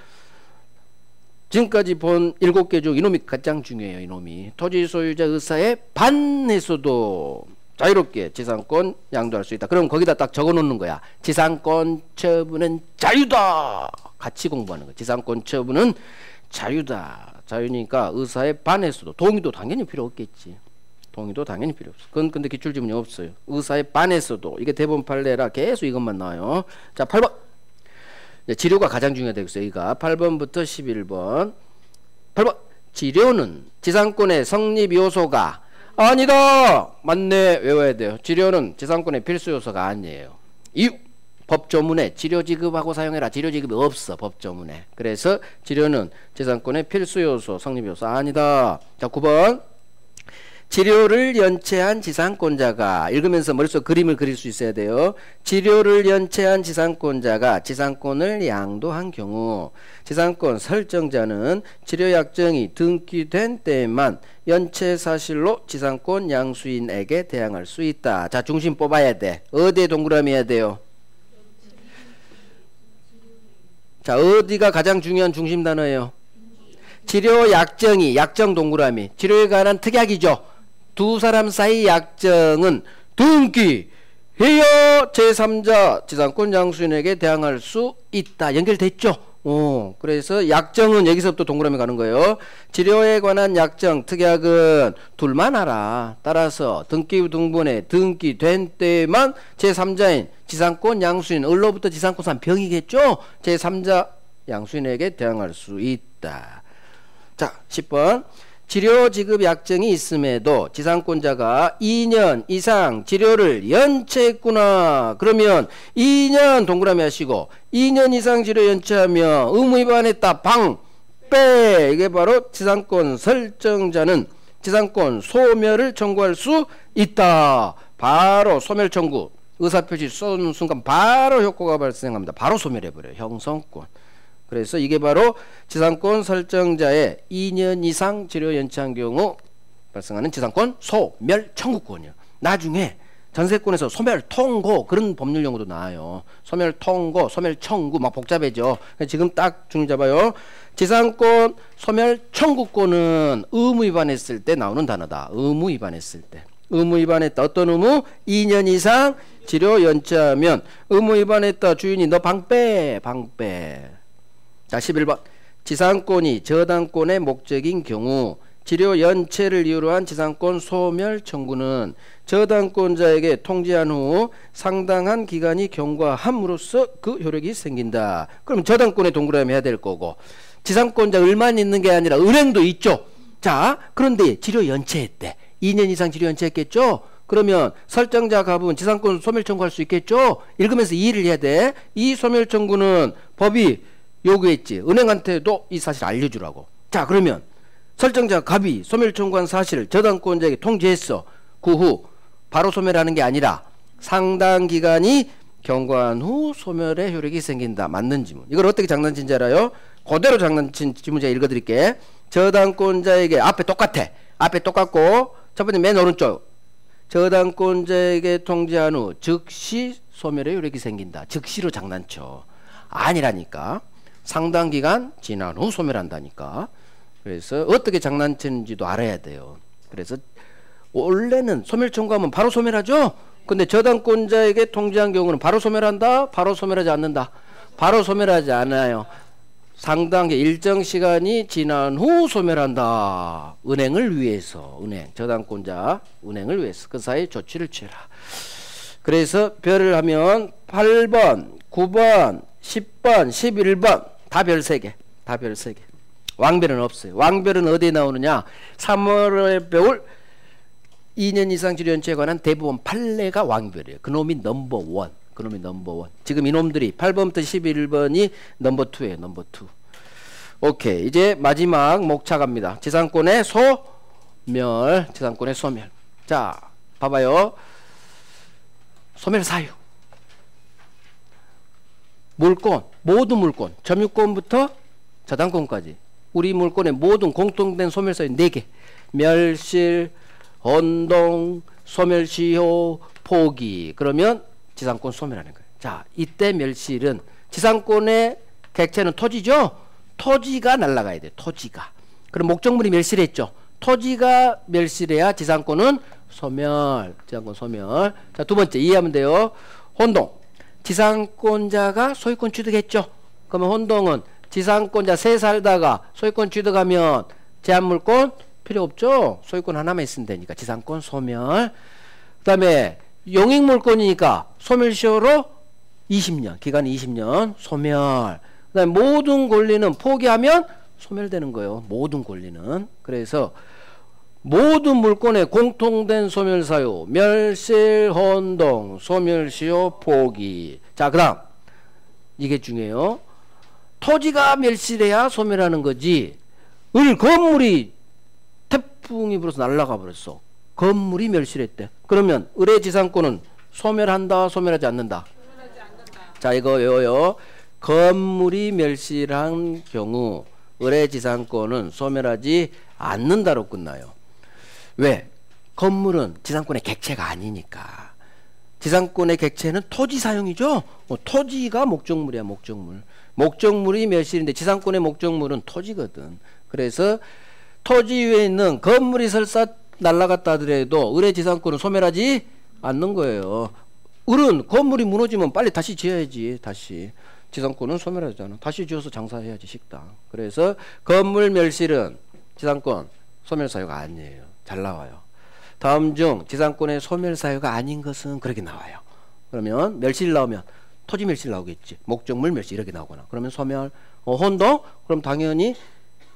지금까지 본 7개 중 이놈이 가장 중요해요. 이놈이 토지 소유자 의사에 반해서도 자유롭게 지상권 양도할 수 있다. 그럼 거기다 딱 적어 놓는 거야. 지상권 처분은 자유다. 같이 공부하는 거야. 지상권 처분은 자유다. 자유니까 의사에 반해서도 동의도 당연히 필요 없겠지. 동의도 당연히 필요 없어. 그건 근데 기출지문이 없어요. 의사에 반해서도. 이게 대법원 판례라 계속 이것만 나와요. 자, 8번. 지료가 가장 중요하겠어요. 여기가 8번부터 11번. 8번. 지료는 지상권의 성립 요소가 아니다. 맞네. 외워야 돼요. 지료는 지상권의 필수 요소가 아니에요. 이유. 법조문에 지료 지급하고 사용해라. 지료 지급이 없어. 법조문에. 그래서 지료는 지상권의 필수 요소, 성립 요소 아니다. 자, 9번. 지료를 연체한 지상권자가 읽으면서 머릿속 그림을 그릴 수 있어야 돼요. 지료를 연체한 지상권자가 지상권을 양도한 경우 지상권 설정자는 지료 약정이 등기된 때에만 연체 사실로 지상권 양수인에게 대항할 수 있다. 자, 중심 뽑아야 돼. 어디에 동그라미 해야 돼요? 자, 어디가 가장 중요한 중심 단어예요? 지료 약정이 약정 동그라미. 지료에 관한 특약이죠. 두 사람 사이 약정은 등기해야 제3자 지상권 양수인에게 대항할 수 있다. 연결됐죠? 그래서 약정은 여기서부터 동그라미 가는 거예요. 지료에 관한 약정, 특약은 둘만 알아. 따라서 등기 후 등본에 등기된 때만 제3자인 지상권 양수인, 을로부터 지상권 산 병이겠죠? 제3자 양수인에게 대항할 수 있다. 자, 10번. 지료 지급 약정이 있음에도 지상권자가 2년 이상 지료를 연체했구나. 그러면 2년 동그라미 하시고 2년 이상 지료 연체하면 의무 위반했다. 방, 빼. 이게 바로 지상권 설정자는 지상권 소멸을 청구할 수 있다. 바로 소멸 청구. 의사표시 쏘는 순간 바로 효과가 발생합니다. 바로 소멸해버려요. 형성권. 그래서 이게 바로 지상권 설정자의 2년 이상 지료 연체한 경우 발생하는 지상권 소멸 청구권이에요. 나중에 전세권에서 소멸 통고 그런 법률 용어도 나와요. 소멸 통고, 소멸 청구 막 복잡해져. 지금 딱 중심 잡아요. 지상권 소멸 청구권은 의무 위반했을 때 나오는 단어다. 의무 위반했을 때. 의무 위반했다. 어떤 의무? 2년 이상 지료 연체하면 의무 위반했다. 주인이 너 방 빼. 방 빼. 자, 11번. 지상권이 저당권의 목적인 경우 지료 연체를 이유로 한 지상권 소멸 청구는 저당권자에게 통지한 후 상당한 기간이 경과함으로써 그 효력이 생긴다. 그럼 저당권에 동그라미 해야 될 거고 지상권자 을만 있는 게 아니라 은행도 있죠. 자, 그런데 지료 연체했대. 2년 이상 지료 연체했겠죠. 그러면 설정자 가분 지상권 소멸 청구할 수 있겠죠. 읽으면서 이해를 해야 돼. 이 소멸 청구는 법이 요구했지. 은행한테도 이 사실 알려주라고. 자, 그러면 설정자 갑이 소멸 청구한 사실을 저당권자에게 통지했어. 그 후 바로 소멸하는 게 아니라 상당 기간이 경과한 후 소멸의 효력이 생긴다. 맞는 지문. 이걸 어떻게 장난친지 알아요? 그대로 장난친 지문 제가 읽어드릴게. 저당권자에게 앞에 똑같아. 앞에 똑같고 첫 번째 맨 오른쪽 저당권자에게 통지한 후 즉시 소멸의 효력이 생긴다. 즉시로 장난쳐. 아니라니까. 상당 기간 지난 후 소멸한다니까. 그래서 어떻게 장난치는지도 알아야 돼요. 그래서 원래는 소멸 청구하면 바로 소멸하죠. 근데 저당권자에게 통지한 경우는 바로 소멸한다. 바로 소멸하지 않는다. 바로 소멸하지 않아요. 상당히 일정 시간이 지난 후 소멸한다. 은행을 위해서. 은행 저당권자 은행을 위해서 그 사이 조치를 취해라. 그래서 별을 하면 8번 9번 10번 11번 다 별 3개. 다 별 3개. 왕별은 없어요. 왕별은 어디에 나오느냐? 3월의 별 2년 이상 지류연체에 관한 대부분 판례가 왕별이에요. 그놈이 넘버원. 그놈이 넘버원. 지금 이놈들이 8번부터 11번이 넘버2예요. 넘버2. 오케이. 이제 마지막 목차 갑니다. 지상권의 소멸. 지상권의 소멸. 자, 봐봐요. 소멸 사유. 물권, 모든 물권, 점유권부터 저당권까지 우리 물권의 모든 공통된 소멸 사유 4개. 멸실, 혼동, 소멸시효, 포기. 그러면 지상권 소멸하는 거예요. 자, 이때 멸실은 지상권의 객체는 토지죠. 토지가 날아가야 돼요. 토지가. 그럼 목적물이 멸실했죠. 토지가 멸실해야 지상권은 소멸. 지상권 소멸. 자, 두 번째 이해하면 돼요. 혼동. 지상권자가 소유권 취득했죠. 그러면 혼동은 지상권자 세 살다가 소유권 취득하면 제한물권 필요 없죠. 소유권 하나만 있으면 되니까 지상권 소멸. 그 다음에 용익물권이니까 소멸시효로 20년. 기간이 20년 소멸. 그 다음에 모든 권리는 포기하면 소멸되는 거예요. 모든 권리는. 그래서 모든 물권의 공통된 소멸사유 멸실, 혼동, 소멸시효, 포기. 자, 그 다음 이게 중요해요. 토지가 멸실해야 소멸하는 거지. 건물이 태풍이 불어서 날아가 버렸어. 건물이 멸실했대. 그러면 의뢰지상권은 소멸한다, 소멸하지 않는다? 소멸하지 않는다. 자, 이거 외워요. 건물이 멸실한 경우 의뢰지상권은 소멸하지 않는다로 끝나요. 왜? 건물은 지상권의 객체가 아니니까. 지상권의 객체는 토지 사용이죠. 토지가 목적물이야. 목적물. 목적물이 멸실인데 지상권의 목적물은 토지거든. 그래서 토지 위에 있는 건물이 설사 날아갔다 하더라도 의뢰지상권은 소멸하지 않는 거예요. 을은 건물이 무너지면 빨리 다시 지어야지. 다시. 지상권은 소멸하잖아. 다시 지어서 장사해야지. 식당. 그래서 건물 멸실은 지상권 소멸사유가 아니에요. 잘 나와요. 다음 중 지상권의 소멸사유가 아닌 것은 그렇게 나와요. 그러면 멸실 나오면 토지 멸실 나오겠지. 목적물 멸실 이렇게 나오거나. 그러면 소멸, 혼동? 그럼 당연히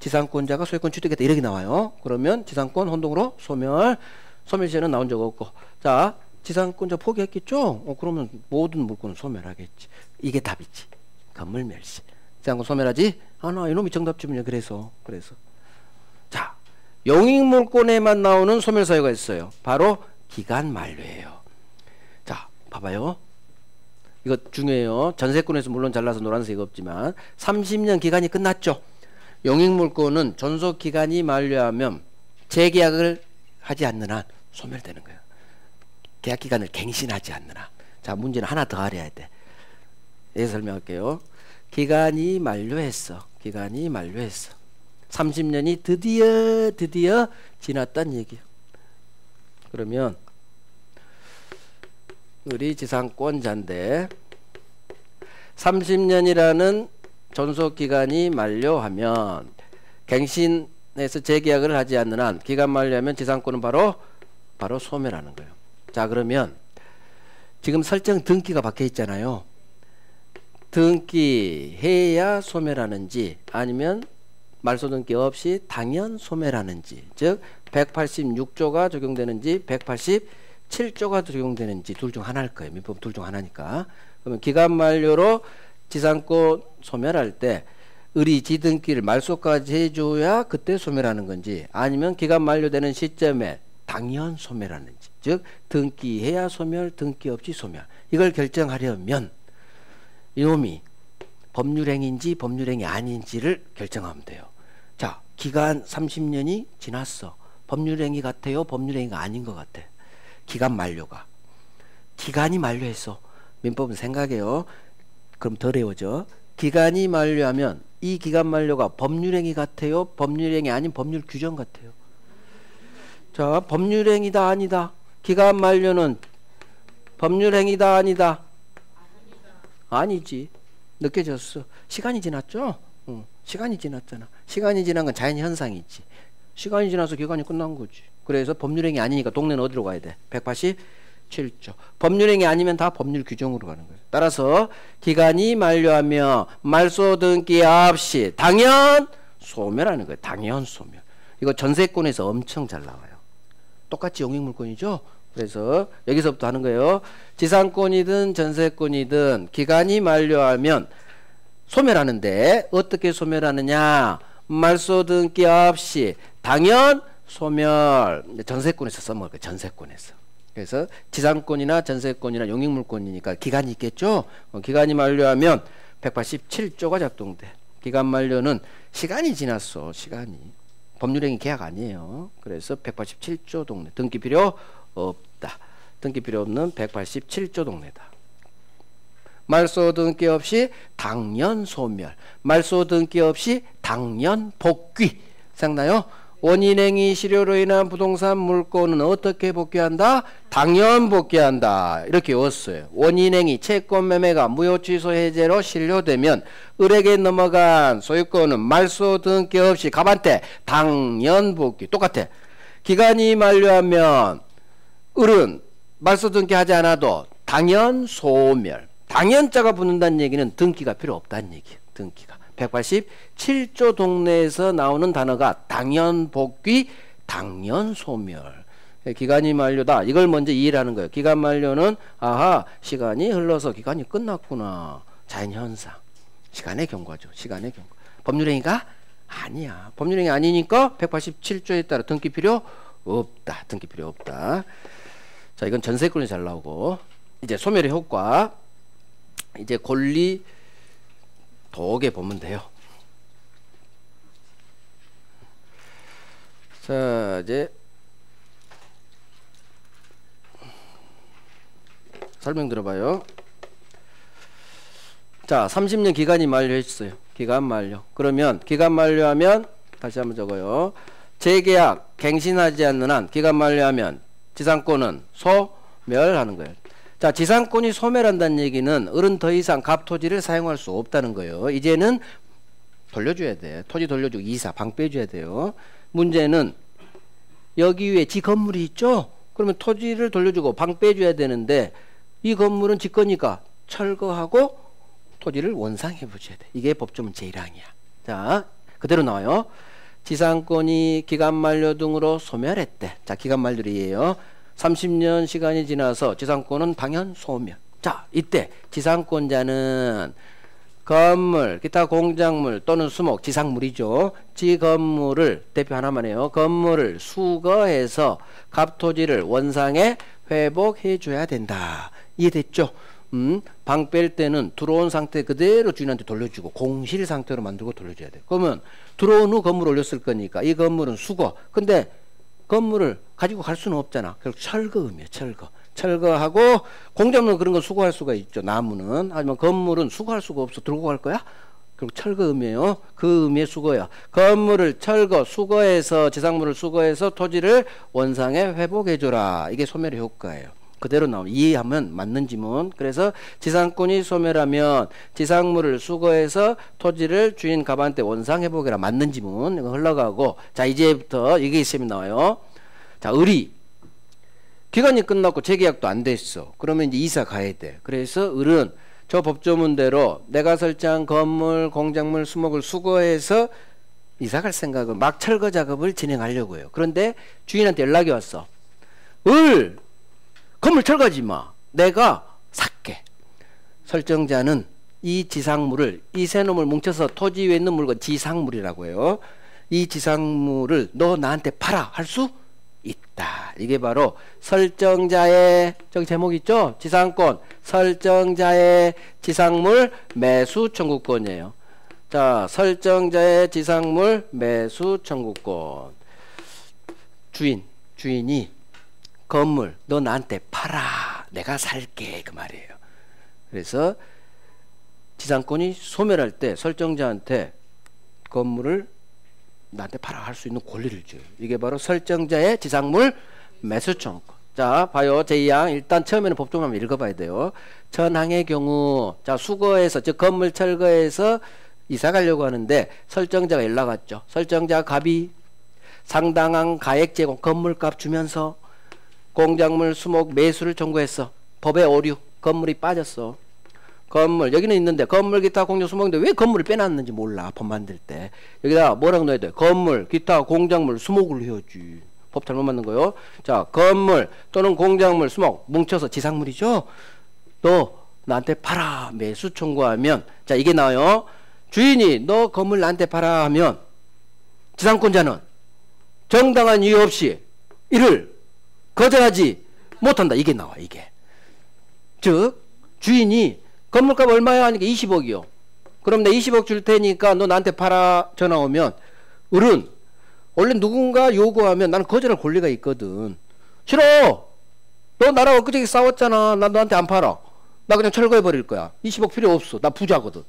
지상권자가 소유권 취득했다 이렇게 나와요. 그러면 지상권 혼동으로 소멸. 소멸시효는 나온 적 없고. 자, 지상권자 포기했겠죠? 그러면 모든 물권은 소멸하겠지. 이게 답이지. 건물 멸실. 지상권 소멸하지? 나 이놈이 정답집이냐. 그래서. 자, 용익물권에만 나오는 소멸사유가 있어요. 바로 기간 만료예요. 자, 봐봐요. 이거 중요해요. 전세권에서 물론 잘라서 노란색이 없지만 30년 기간이 끝났죠. 용익물권은 존속기간이 만료하면 재계약을 하지 않는 한 소멸되는 거예요. 계약기간을 갱신하지 않는 한. 자, 문제는 하나 더 알아야 돼. 예, 설명할게요. 기간이 만료했어. 30년이 드디어 지났단 얘기야. 그러면 우리 지상권자인데 30년이라는 존속기간이 만료하면 갱신해서 재계약을 하지 않는 한 기간 만료하면 지상권은 바로 소멸하는 거예요. 자, 그러면 지금 설정 등기가 박혀 있잖아요. 등기해야 소멸하는지 아니면 말소등기 없이 당연 소멸하는지, 즉 186조가 적용되는지 187조가 적용되는지 둘 중 하나일 거예요. 민법 둘 중 하나니까. 그러면 기간 만료로 지상권 소멸할 때 의리 지등기를 말소까지 해줘야 그때 소멸하는 건지 아니면 기간 만료되는 시점에 당연 소멸하는지, 즉 등기해야 소멸, 등기 없이 소멸, 이걸 결정하려면 이놈이 법률행위인지 법률행위 아닌지를 결정하면 돼요. 자, 기간 30년이 지났어. 법률행위 같아요? 법률행위가 아닌 것 같아. 기간 만료가. 기간이 만료했어. 민법은 생각해요. 그럼 더 어려워져. 기간이 만료하면 이 기간 만료가 법률행위 같아요? 법률행위 아닌 법률 규정 같아요? 자, 법률행위다 아니다. 기간 만료는 법률행위다 아니다. 아니지. 느껴졌어. 시간이 지났죠? 시간이 지났잖아. 시간이 지난 건 자연 현상이지. 시간이 지나서 기간이 끝난 거지. 그래서 법률행위 아니니까 동네는 어디로 가야 돼? 187조. 법률행위 아니면 다 법률 규정으로 가는 거예요. 따라서 기간이 만료하며 말소 등기 없이 당연 소멸하는 거예요. 당연 소멸. 이거 전세권에서 엄청 잘 나와요. 똑같이 용익물권이죠. 그래서 여기서부터 하는 거예요. 지상권이든 전세권이든 기간이 만료하면 소멸하는데 어떻게 소멸하느냐? 말소 등기 없이 당연 소멸. 전세권에서 써먹을 거예요. 전세권에서. 그래서 지상권이나 전세권이나 용익물권이니까 기간이 있겠죠. 기간이 만료하면 187조가 작동돼. 기간 만료는 시간이 지났어. 시간이. 법률행위 계약 아니에요. 그래서 187조 동네. 등기 필요 없다. 등기 필요 없는 187조 동네다. 말소 등기 없이 당연 소멸. 말소 등기 없이 당연 복귀. 생각나요? 원인행위 실효로 인한 부동산 물권은 어떻게 복귀한다? 당연 복귀한다. 이렇게 외웠어요. 원인행위 채권 매매가 무효 취소 해제로 실효되면 을에게 넘어간 소유권은 말소 등기 없이 갑한테 당연 복귀. 똑같아. 기간이 만료하면 을은 말소 등기하지 않아도 당연 소멸. 당연자가 붙는다는 얘기는 등기가 필요 없다는 얘기예요. 등기가. 187조 동네에서 나오는 단어가 당연 복귀, 당연 소멸. 기간이 만료다. 이걸 먼저 이해를 하는 거예요. 기간 만료는 아하, 시간이 흘러서 기간이 끝났구나. 자연현상. 시간의 경과죠. 시간의 경과. 법률행위가 아니야. 법률행위 아니니까 187조에 따라 등기 필요 없다. 등기 필요 없다. 자, 이건 전세권이 잘 나오고. 이제 소멸의 효과. 이제 권리 도개 보면 돼요. 자, 이제 설명 들어봐요. 자, 30년 기간이 만료했어요. 기간 만료. 그러면 기간 만료하면 다시 한번 적어요. 재계약 갱신하지 않는 한 기간 만료하면 지상권은 소멸하는 거예요. 자, 지상권이 소멸한다는 얘기는 을은 더 이상 갑토지를 사용할 수 없다는 거예요. 이제는 돌려줘야 돼. 토지 돌려주고 이사 방 빼줘야 돼요. 문제는 여기 위에 지 건물이 있죠. 그러면 토지를 돌려주고 방 빼줘야 되는데 이 건물은 지 거니까 철거하고 토지를 원상해 보셔야 돼. 이게 법조문 제1항이야. 자, 그대로 나와요. 지상권이 기간 만료 등으로 소멸했대. 자, 기간 만료이에요. 30년 시간이 지나서 지상권은 당연 소멸. 자, 이때 지상권자는 건물, 기타 공작물 또는 수목, 지상물이죠. 지 건물을 대표 하나만 해요. 건물을 수거해서 갑토지를 원상에 회복해 줘야 된다. 이해됐죠? 방 뺄 때는 들어온 상태 그대로 주인한테 돌려주고 공실 상태로 만들고 돌려줘야 돼. 그러면 들어온 후 건물 올렸을 거니까 이 건물은 수거. 근데 건물을 가지고 갈 수는 없잖아. 결국 철거음이에요. 철거. 철거하고 공작물은 그런 거 수거할 수가 있죠. 나무는. 하지만 건물은 수거할 수가 없어. 들고 갈 거야? 결국 철거음이에요. 그 의미의 수거야. 건물을 철거, 수거해서 지상물을 수거해서 토지를 원상에 회복해줘라. 이게 소멸의 효과예요. 그대로 나오면 이해하면 맞는 지문. 그래서 지상권이 소멸하면 지상물을 수거해서 토지를 주인 갑한테 원상회복이라 맞는 지문. 이거 흘러가고. 자, 이제부터 이게 있으면 나와요. 자, 을이 기간이 끝났고 재계약도 안 됐어. 그러면 이제 이사 가야 돼. 그래서 을은 저 법조문대로 내가 설치한 건물, 공작물, 수목을 수거해서 이사 갈 생각은 막 철거 작업을 진행하려고 해요. 그런데 주인한테 연락이 왔어. 을! 건물 철거하지 마. 내가 살게. 설정자는 이 지상물을 이 세 놈을 뭉쳐서 토지 위에 있는 물건 지상물이라고 해요. 이 지상물을 너 나한테 팔아 할 수 있다. 이게 바로 설정자의 저기 제목 있죠? 지상권 설정자의 지상물 매수 청구권이에요. 자, 설정자의 지상물 매수 청구권. 주인이 건물 너 나한테 팔아. 내가 살게. 그 말이에요. 그래서 지상권이 소멸할 때 설정자한테 건물을 나한테 팔아 할 수 있는 권리를 줘요. 이게 바로 설정자의 지상물 매수 청구권. 자, 봐요. 제2항 일단 처음에는 법조문 한번 읽어봐야 돼요. 전항의 경우 자, 수거해서 즉 건물 철거해서 이사 가려고 하는데 설정자가 연락 왔죠. 설정자 갑이 상당한 가액 제공 건물값 주면서 공작물 수목 매수를 청구했어. 법의 오류. 건물이 빠졌어. 건물 여기는 있는데 건물 기타 공장 수목인데 왜 건물을 빼놨는지 몰라. 법 만들 때 여기다 뭐라고 넣어야 돼? 건물 기타 공작물 수목을 해야지. 법 잘못 만든 거요. 자, 건물 또는 공작물 수목 뭉쳐서 지상물이죠. 너 나한테 팔아 매수 청구하면 자 이게 나와요. 주인이 너 건물 나한테 팔아 하면 지상권자는 정당한 이유 없이 이를 거절하지 못한다. 이게 나와. 이게 즉 주인이 건물값 얼마야 하니까 20억이요. 그럼 내 20억 줄 테니까 너 나한테 팔아 전화 오면 을은 원래 누군가 요구하면 나는 거절할 권리가 있거든. 싫어. 너 나랑 엊그저께 싸웠잖아. 나 너한테 안 팔아. 나 그냥 철거해 버릴 거야. 20억 필요 없어. 나 부자거든.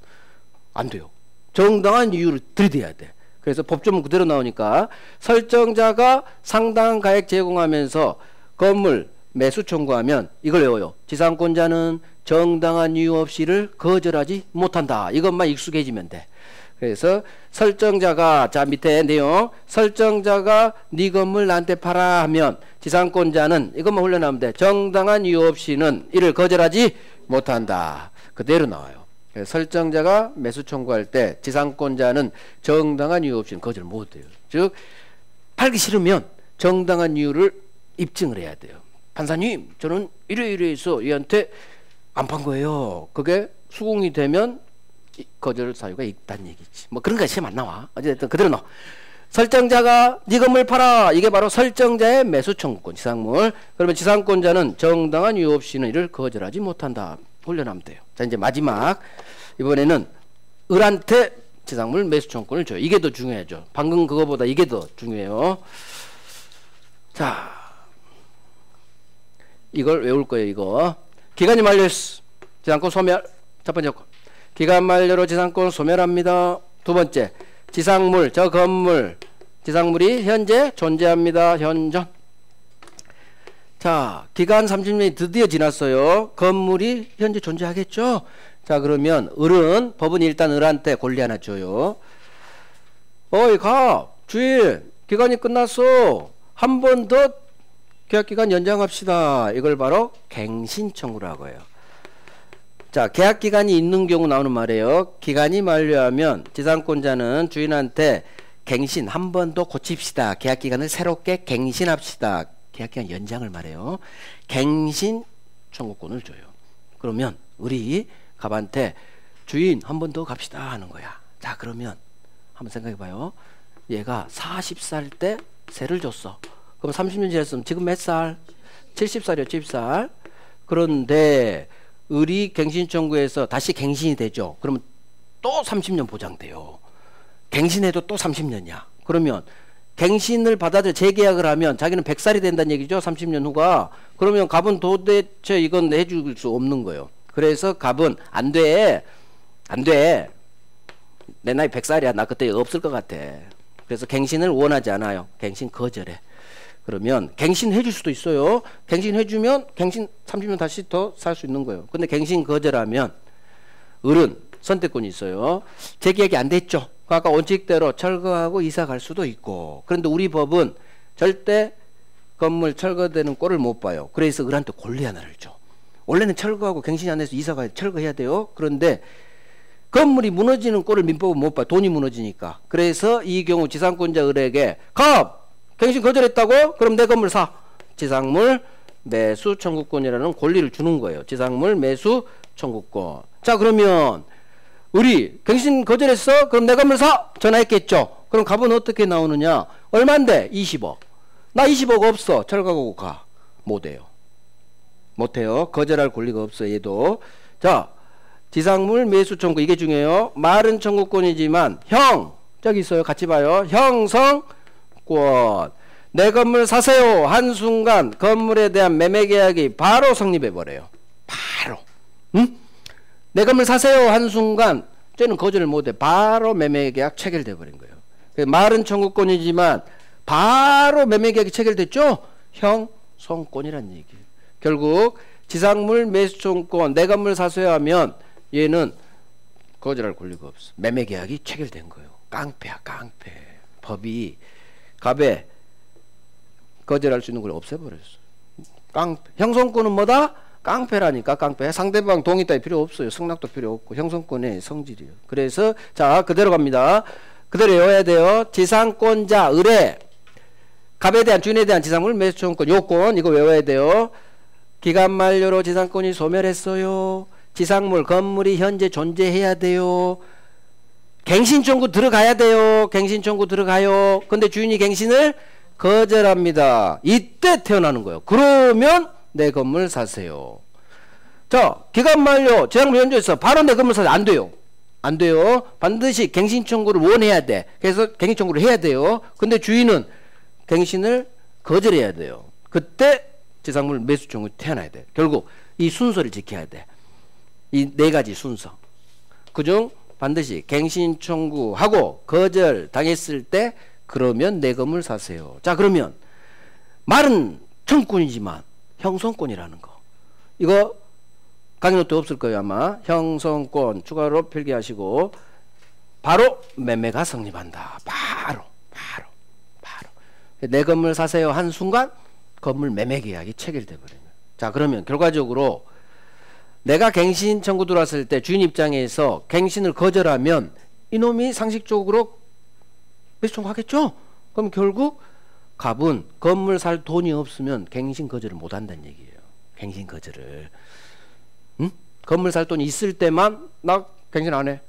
안 돼요. 정당한 이유를 들이대야 돼. 그래서 법조문 그대로 나오니까 설정자가 상당한 가액 제공하면서 건물 매수 청구하면 이걸 외워요. 지상권자는 정당한 이유 없이를 거절하지 못한다. 이것만 익숙해지면 돼. 그래서 설정자가 자 밑에 내용 설정자가 네 건물 나한테 팔아 하면 지상권자는 이것만 훈련하면 돼. 정당한 이유 없이는 이를 거절하지 못한다. 그대로 나와요. 설정자가 매수 청구할 때 지상권자는 정당한 이유 없이는 거절 못해요. 즉 팔기 싫으면 정당한 이유를 입증을 해야 돼요. 판사님 저는 이래서 얘한테 안 판 거예요. 그게 수긍이 되면 거절 사유가 있다는 얘기지. 뭐 그런 거 시험 안 나와. 어쨌든 그대로 넣어. 설정자가 네 건물 팔아. 이게 바로 설정자의 매수 청구권 지상물. 그러면 지상권자는 정당한 이유 없이는 이를 거절하지 못한다. 훈련하면 돼요. 자 이제 마지막 이번에는 을한테 지상물 매수 청구권을 줘요. 이게 더 중요하죠. 방금 그거보다 이게 더 중요해요. 자 이걸 외울 거예요. 이거 기간이 만료했어. 지상권 소멸. 첫 번째 거. 기간 만료로 지상권 소멸합니다. 두 번째 지상물 저 건물 지상물이 현재 존재합니다. 현존. 자 기간 30년이 드디어 지났어요. 건물이 현재 존재하겠죠. 자 그러면 을은 법은 일단 을한테 권리 하나 줘요. 어이 가 주인 기간이 끝났어. 한 번 더 계약기간 연장합시다. 이걸 바로 갱신 청구라고 해요. 자 계약기간이 있는 경우 나오는 말이에요. 기간이 만료하면 지상권자는 주인한테 갱신 한 번 더 고칩시다. 계약기간을 새롭게 갱신합시다. 계약기간 연장을 말해요. 갱신 청구권을 줘요. 그러면 우리 갑한테 주인 한 번 더 갑시다 하는 거야. 자 그러면 한번 생각해 봐요. 얘가 40살 때 세를 줬어. 그럼 30년 지났으면 지금 몇 살? 70살이요. 70살. 그런데 을이 갱신 청구해서 다시 갱신이 되죠. 그러면 또 30년 보장돼요. 갱신해도 또 30년이야. 그러면 갱신을 받아들여 재계약을 하면 자기는 100살이 된다는 얘기죠. 30년 후가. 그러면 갑은 도대체 이건 해줄 수 없는 거예요. 그래서 갑은 안 돼. 안 돼. 내 나이 100살이야. 나 그때 없을 것 같아. 그래서 갱신을 원하지 않아요. 갱신 거절해. 그러면 갱신 해줄 수도 있어요. 갱신 해주면 갱신 30년 다시 더 살 수 있는 거예요. 근데 갱신 거절하면 을은 선택권이 있어요. 재계약이 안 됐죠. 아까 원칙대로 철거하고 이사 갈 수도 있고. 그런데 우리 법은 절대 건물 철거되는 꼴을 못 봐요. 그래서 을한테 권리 하나를 줘. 원래는 철거하고 갱신이 안 돼서 이사가 철거해야 돼요. 그런데 건물이 무너지는 꼴을 민법은 못 봐요. 돈이 무너지니까. 그래서 이 경우 지상권자 을에게 갑! 갱신 거절했다고? 그럼 내 건물 사. 지상물 매수 청구권이라는 권리를 주는 거예요. 지상물 매수 청구권. 자 그러면 을이 갱신 거절했어? 그럼 내 건물 사! 전화했겠죠. 그럼 갑은 어떻게 나오느냐? 얼만데? 20억. 나 20억 없어. 철거하고 가. 못해요. 못해요. 거절할 권리가 없어 얘도. 자 지상물 매수 청구 이게 중요해요. 말은 청구권이지만 형 저기 있어요. 같이 봐요. 형성권 내 건물 사세요 한순간 건물에 대한 매매계약이 바로 성립해 버려요. 바로. 응? 내 건물 사세요 한순간 쟤는 거절을 못해. 바로 매매계약 체결돼 버린 거예요. 말은 청구권이지만 바로 매매계약이 체결됐죠. 형성권이란 얘기예요. 결국 지상물 매수 청구권 내 건물 사세요 하면 얘는 거절할 권리가 없어. 매매계약이 체결된 거예요. 깡패야 깡패. 법이 갑에 거절할 수 있는 걸 없애버렸어. 깡패. 형성권은 뭐다? 깡패라니까. 깡패. 상대방 동의 따위 필요 없어요. 승낙도 필요 없고 형성권의 성질이에요. 그래서 자 그대로 갑니다. 그대로 외워야 돼요. 지상권자 의뢰 갑에 대한 주인에 대한 지상물 매수청구권 요건 이거 외워야 돼요. 기간 만료로 지상권이 소멸했어요. 지상물 건물이 현재 존재해야 돼요. 갱신 청구 들어가야 돼요. 갱신 청구 들어가요. 근데 주인이 갱신을 거절합니다. 이때 태어나는 거예요. 그러면 내 건물 사세요. 자, 기간 만료, 지상물 현재에서 바로 내 건물 사세요. 안 돼요. 안 돼요. 반드시 갱신 청구를 원해야 돼. 그래서 갱신 청구를 해야 돼요. 근데 주인은 갱신을 거절해야 돼요. 그때 지상물 매수 청구 태어나야 돼. 결국 이 순서를 지켜야 돼. 이 네 가지 순서. 그중 반드시 갱신 청구하고 거절 당했을 때 그러면 내 건물 사세요. 자, 그러면 말은 청구권이지만 형성권이라는 거. 이거 강의노트 없을 거예요, 아마. 형성권 추가로 필기하시고 바로 매매가 성립한다. 바로. 내 건물 사세요 한 순간 건물 매매 계약이 체결돼 버려요. 자, 그러면 결과적으로 내가 갱신 청구 들어왔을 때 주인 입장에서 갱신을 거절하면 이놈이 상식적으로 매수 청구하겠죠? 그럼 결국 갑은 건물 살 돈이 없으면 갱신 거절을 못 한다는 얘기예요. 갱신 거절을. 응? 건물 살 돈이 있을 때만 나 갱신 안 해.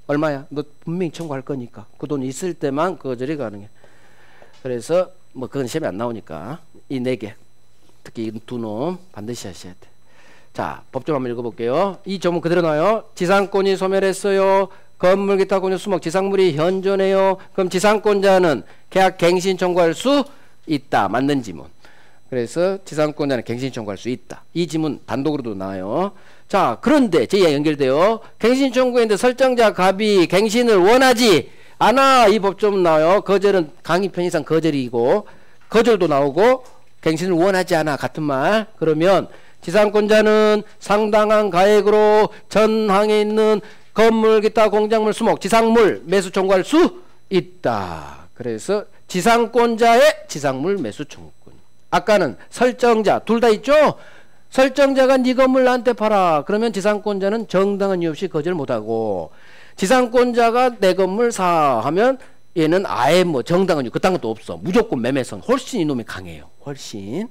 얼마야? 너 분명히 청구할 거니까. 그 돈 있을 때만 거절이 가능해. 그래서 뭐 그건 시험에 안 나오니까 이 네 개 특히 이 두 놈 반드시 하셔야 돼. 자, 법정 한번 읽어볼게요. 이 조문 그대로 나와요. 지상권이 소멸했어요. 건물 기타 권유 수목 지상물이 현존해요. 그럼 지상권자는 계약 갱신 청구할 수 있다. 맞는 지문. 그래서 지상권자는 갱신 청구할 수 있다. 이 지문 단독으로도 나와요. 자, 그런데 제2와 연결돼요. 갱신 청구했는데 설정자 갑이 갱신을 원하지 않아. 이 법조문 나와요. 거절은 강의 편의상 거절이고 거절도 나오고 갱신을 원하지 않아. 같은 말. 그러면 지상권자는 상당한 가액으로 전항에 있는 건물 기타 공작물 수목 지상물 매수 청구할 수 있다. 그래서 지상권자의 지상물 매수 청구권. 아까는 설정자 둘 다 있죠. 설정자가 네 건물 나한테 팔아. 그러면 지상권자는 정당한 이유 없이 거절 못하고 지상권자가 내 건물 사 하면 얘는 아예 뭐 정당한 이유 그딴 것도 없어. 무조건 매매선. 훨씬 이놈이 강해요. 훨씬.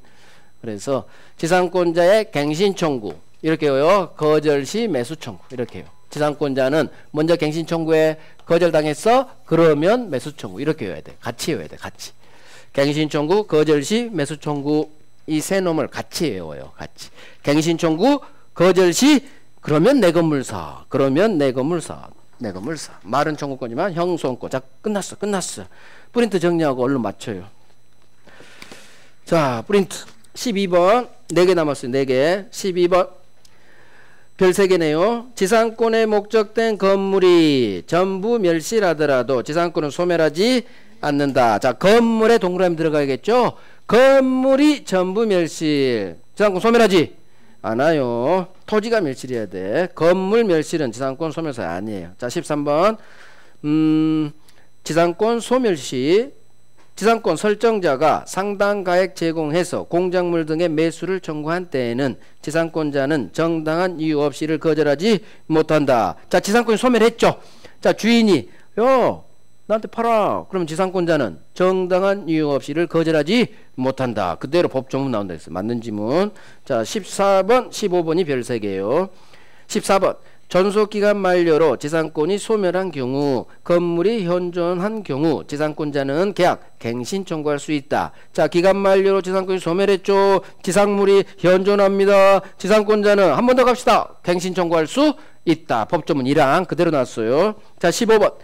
그래서 지상권자의 갱신 청구 이렇게요. 거절 시 매수 청구 이렇게요. 지상권자는 먼저 갱신 청구에 거절당했어. 그러면 매수 청구 이렇게 해야 돼. 같이 외워야 돼. 같이. 갱신 청구 거절 시 매수 청구 이 세 놈을 같이 외워요. 같이. 갱신 청구 거절 시 그러면 내 건물 사. 그러면 내 건물 사. 내 건물 사. 말은 청구권이지만 형성권. 자, 끝났어. 프린트 정리하고 얼른 맞춰요. 자, 프린트 12번 4개 남았어요. 4개. 12번 별 3개네요. 지상권에 목적된 건물이 전부 멸실하더라도 지상권은 소멸하지 않는다. 자, 건물에 동그라미 들어가야겠죠. 건물이 전부 멸실. 지상권 소멸하지 않아요. 토지가 멸실해야 돼. 건물 멸실은 지상권 소멸사 아니에요. 자, 13번 지상권 소멸시 지상권 설정자가 상당 가액 제공해서 공작물 등의 매수를 청구한 때에는 지상권자는 정당한 이유 없이 이를 거절하지 못한다. 자, 지상권이 소멸했죠. 자, 주인이 나한테 팔아. 그러면 지상권자는 정당한 이유 없이 이를 거절하지 못한다. 그대로 법조문 나온다 했어요. 맞는 지문. 자, 14번 15번이 별 3개예요. 14번 전속기간 만료로 지상권이 소멸한 경우 건물이 현존한 경우 지상권자는 계약 갱신 청구할 수 있다. 자, 기간 만료로 지상권이 소멸했죠. 지상물이 현존합니다. 지상권자는 한 번 더 갑시다. 갱신 청구할 수 있다. 법조문 1항 그대로 나왔어요. 자, 15번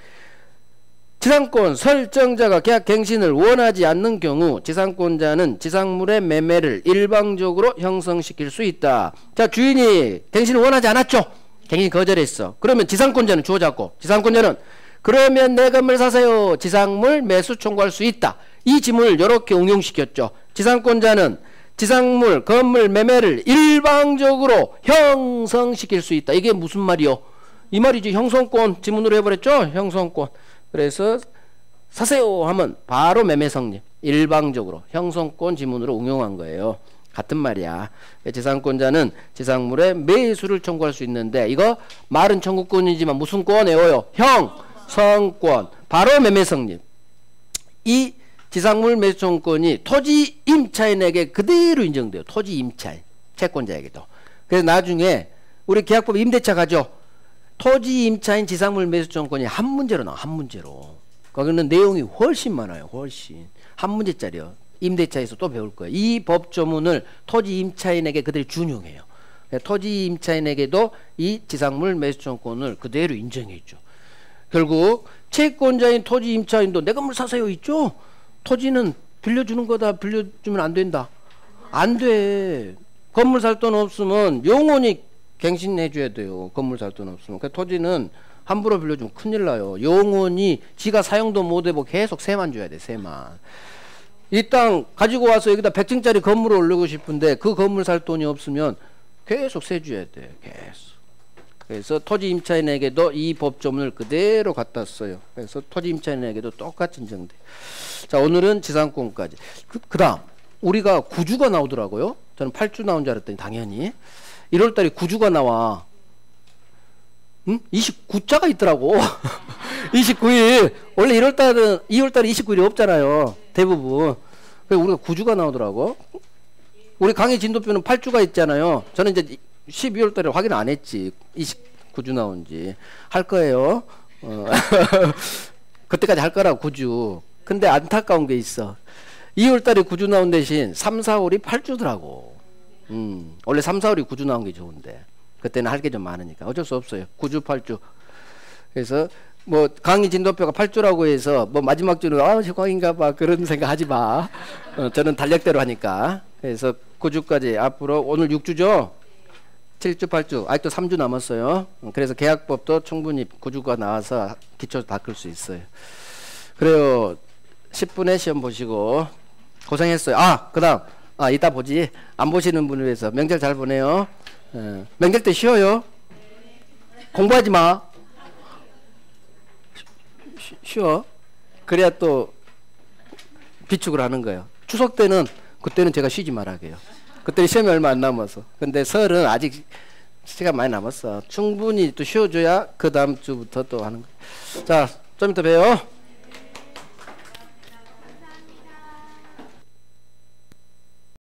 지상권 설정자가 계약 갱신을 원하지 않는 경우 지상권자는 지상물의 매매를 일방적으로 형성시킬 수 있다. 자, 주인이 갱신을 원하지 않았죠. 갱신 거절했어. 그러면 지상권자는 주어 잡고 지상권자는 그러면 내 건물 사세요. 지상물 매수 청구할 수 있다. 이 지문을 이렇게 응용시켰죠. 지상권자는 지상물 건물 매매를 일방적으로 형성시킬 수 있다. 이게 무슨 말이요? 이 말이지. 형성권 지문으로 해버렸죠. 형성권. 그래서 사세요 하면 바로 매매 성립. 일방적으로 형성권 지문으로 응용한 거예요. 같은 말이야. 지상권자는 지상물의 매수를 청구할 수 있는데 이거 말은 청구권이지만 무슨 권 외워요? 형성권. 바로 매매 성립. 이 지상물 매수 청구권이 토지 임차인에게 그대로 인정돼요. 토지 임차인 채권자에게도. 그래서 나중에 우리 계약법 임대차 가죠. 토지 임차인 지상물 매수 청구권이 한 문제로 나와. 한 문제로. 거기는 내용이 훨씬 많아요. 훨씬. 한 문제짜리요. 임대차에서 또 배울 거예요. 이 법조문을 토지 임차인에게 그대로 준용해요. 토지 임차인에게도 이 지상물 매수 청구권을 그대로 인정해 줘. 결국 채권자인 토지 임차인도 내 건물 사세요 있죠. 토지는 빌려주는 거다. 빌려주면 안 된다. 안 돼. 건물 살 돈 없으면 영원히 갱신해 줘야 돼요. 건물 살 돈 없으면. 그 토지는 함부로 빌려주면 큰일 나요. 영원히 지가 사용도 못 해보고 계속 세만 줘야 돼. 세만. 이 땅 가지고 와서 여기다 100층짜리 건물을 올리고 싶은데 그 건물 살 돈이 없으면 계속 세 줘야 돼. 계속. 그래서 토지 임차인에게도 이 법조문을 그대로 갖다 써요. 그래서 토지 임차인에게도 똑같이 인정돼. 자, 오늘은 지상권까지. 그 다음 우리가 구주가 나오더라고요. 저는 8주 나온 줄 알았더니 당연히 1월달에 구주가 나와. 29자가 있더라고. 29일. 원래 1월달은 2월달에 29일이 없잖아요. 대부분. 그래서 우리가 구주가 나오더라고. 우리 강의 진도표는 8주가 있잖아요. 저는 이제 12월달에 확인 안 했지. 29주 나온지. 할 거예요. 그때까지 할 거라고 9주. 근데 안타까운 게 있어. 2월달에 9주 나온 대신 3, 4월이 8주더라고. 원래 3, 4월이 9주 나온 게 좋은데. 그때는 할 게 좀 많으니까 어쩔 수 없어요. 9주 8주. 그래서 뭐 강의 진도표가 8주라고 해서 뭐 마지막 주는 휴강인가 봐 그런 생각 하지 마. 저는 달력대로 하니까. 그래서 9주까지 앞으로 오늘 6주죠. 7주 8주 아직도 3주 남았어요. 그래서 계약법도 충분히 9주가 나와서 기초 닦을 수 있어요. 그래요. 10분에 시험 보시고 고생했어요. 그 다음 이따 보지. 안 보시는 분을 위해서 명절 잘 보내요. 명절 때 쉬어요. 공부하지 마. 쉬어. 그래야 또 비축을 하는 거예요. 추석 때는 그때는 제가 쉬지 말라게요. 그때는 시험이 얼마 안 남아서. 근데 설은 아직 시간 많이 남았어. 충분히 또 쉬어줘야 그 다음 주부터 또 하는 거예요. 자, 좀 이따 봬요.